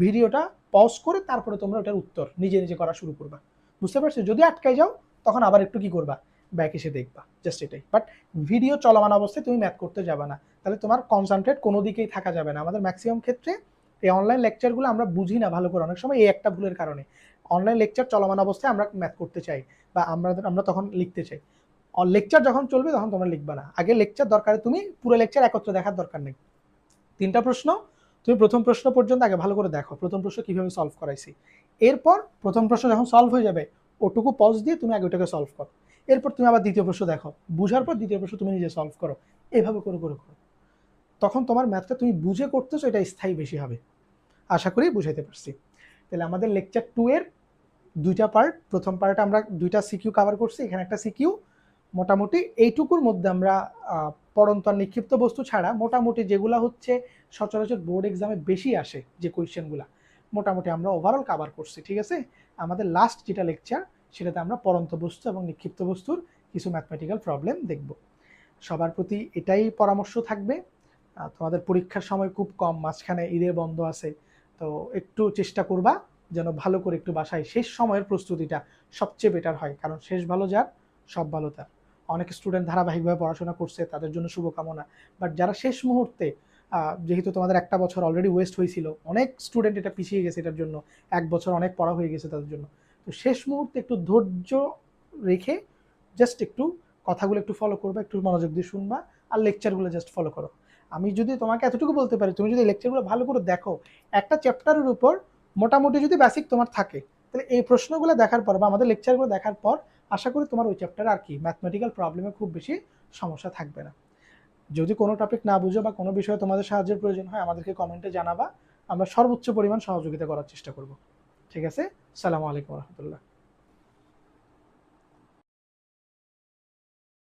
ভিডিওটা পজ করে তারপরে তোমরা ওটার উত্তর নিজে নিজে করা শুরু করবা। বুঝতে পারছো? যদি আটকাই যাও তখন আবার একটু কি করবা, ব্যাক এসে দেখবা, জাস্ট এটাই। বাট ভিডিও চলমান অবস্থায় তুমি ম্যাথ করতে যাবে না, তাহলে তোমার কনসেন্ট্রেট কোনো দিকেই থাকা যাবে না। আমাদের ম্যাক্সিমাম ক্ষেত্রে এই অনলাইন লেকচারগুলো আমরা বুঝি না ভালো করে, অনেক সময় এই একটা ভুলের কারণে। অনলাইন লেকচার চলমান অবস্থায় আমরা ম্যাথ করতে চাই বা আমরা তখন লিখতে চাই। লেকচার যখন চলবে তখন তোমরা লিখবা না। আগে লেকচার দরকারে তুমি পুরো লেকচার একত্রে দেখার দরকার নেই। 3টা প্রশ্ন, তুমি প্রথম প্রশ্ন পর্যন্ত আগে ভালো করে দেখো, প্রথম প্রশ্ন কিভাবে সলভ করাইছি। এরপর প্রথম প্রশ্ন যখন সলভ হয়ে যাবে ওটুকু পজ দিয়ে তুমি আগে ওটাকে সলভ করো। এরপর তুমি আবার দ্বিতীয় প্রশ্ন দেখো, বুঝার পর দ্বিতীয় প্রশ্ন তুমি নিজে সলভ করো। এভাবে করে করে করো, তখন তোমার ম্যাথটা তুমি বুঝে করতেছো, এটা স্থায়ী বেশি হবে। আশা করি বুঝাইতে পারছি। তাহলে আমাদের লেকচার 2 এর 2টা পার্ট। প্রথম পার্টে আমরা 2টা সিকিউ কভার করছি, এখানে একটা সিকিউ। মোটামুটি এইটুকুর মধ্যে আমরা পড়ন্ত আর নিক্ষিপ্ত বস্তু ছাড়া মোটামুটি যেগুলো হচ্ছে সচরাচর বোর্ড এক্সামে বেশি আসে যে কোয়েশ্চেনগুলো, মোটামুটি আমরা ওভারঅল কভার করছি। ঠিক আছে? আমাদের লাস্ট যেটা লেকচার সেটাতে আমরা পড়ন্ত বস্তু এবং নিক্ষিপ্ত বস্তুর কিছু ম্যাথমেটিক্যাল প্রবলেম দেখব। সবার প্রতি এটাই পরামর্শ থাকবে, তোমাদের পরীক্ষার সময় খুব কম, মাঝখানে ঈদের বন্ধ আছে, তো একটু চেষ্টা করবা যেন ভালো করে একটু বাসায় শেষ সময়ের প্রস্তুতিটা সবচেয়ে বেটার হয়, কারণ শেষ ভালো যার সব ভালো তার। অনেক স্টুডেন্ট ধারাবাহিকভাবে পড়াশোনা করছে, তাদের জন্য শুভকামনা। বাট যারা শেষ মুহূর্তে, যেহেতু তোমাদের একটা বছর অলরেডি ওয়েস্ট হয়েছিল, অনেক স্টুডেন্ট এটা পিছিয়ে গেছে, এটার জন্য 1 বছর অনেক পড়া হয়ে গেছে তাদের জন্য। তো শেষ মুহূর্তে একটু ধৈর্য রেখে জাস্ট একটু কথাগুলো একটু ফলো করবা, একটু মনোযোগ দিয়ে শুনবা, আর লেকচারগুলো জাস্ট ফলো করো। আমি যদি তোমাকে এতটুকু বলতে পারি, তুমি যদি লেকচারগুলো ভালো করে দেখো, একটা চ্যাপ্টারের উপর মোটামুটি যদি বেসিক তোমার থাকে, তাহলে এই প্রশ্নগুলো দেখার পর বা আমাদের লেকচারগুলো দেখার পর আশা করি তোমার ওই চ্যাপ্টারে আর কি ম্যাথমেটিক্যাল প্রবলেমে খুব বেশি সমস্যা থাকবে না। যদি কোনো টপিক না বুঝো বা কোনো বিষয়ে তোমাদের সাহায্যের প্রয়োজন হয়, আমাদেরকে কমেন্টে জানাবা, আমরা সর্বোচ্চ পরিমাণ সহযোগিতা করার চেষ্টা করব। ঠিক আছে? আসসালামু আলাইকুম রহমতুল্লাহ।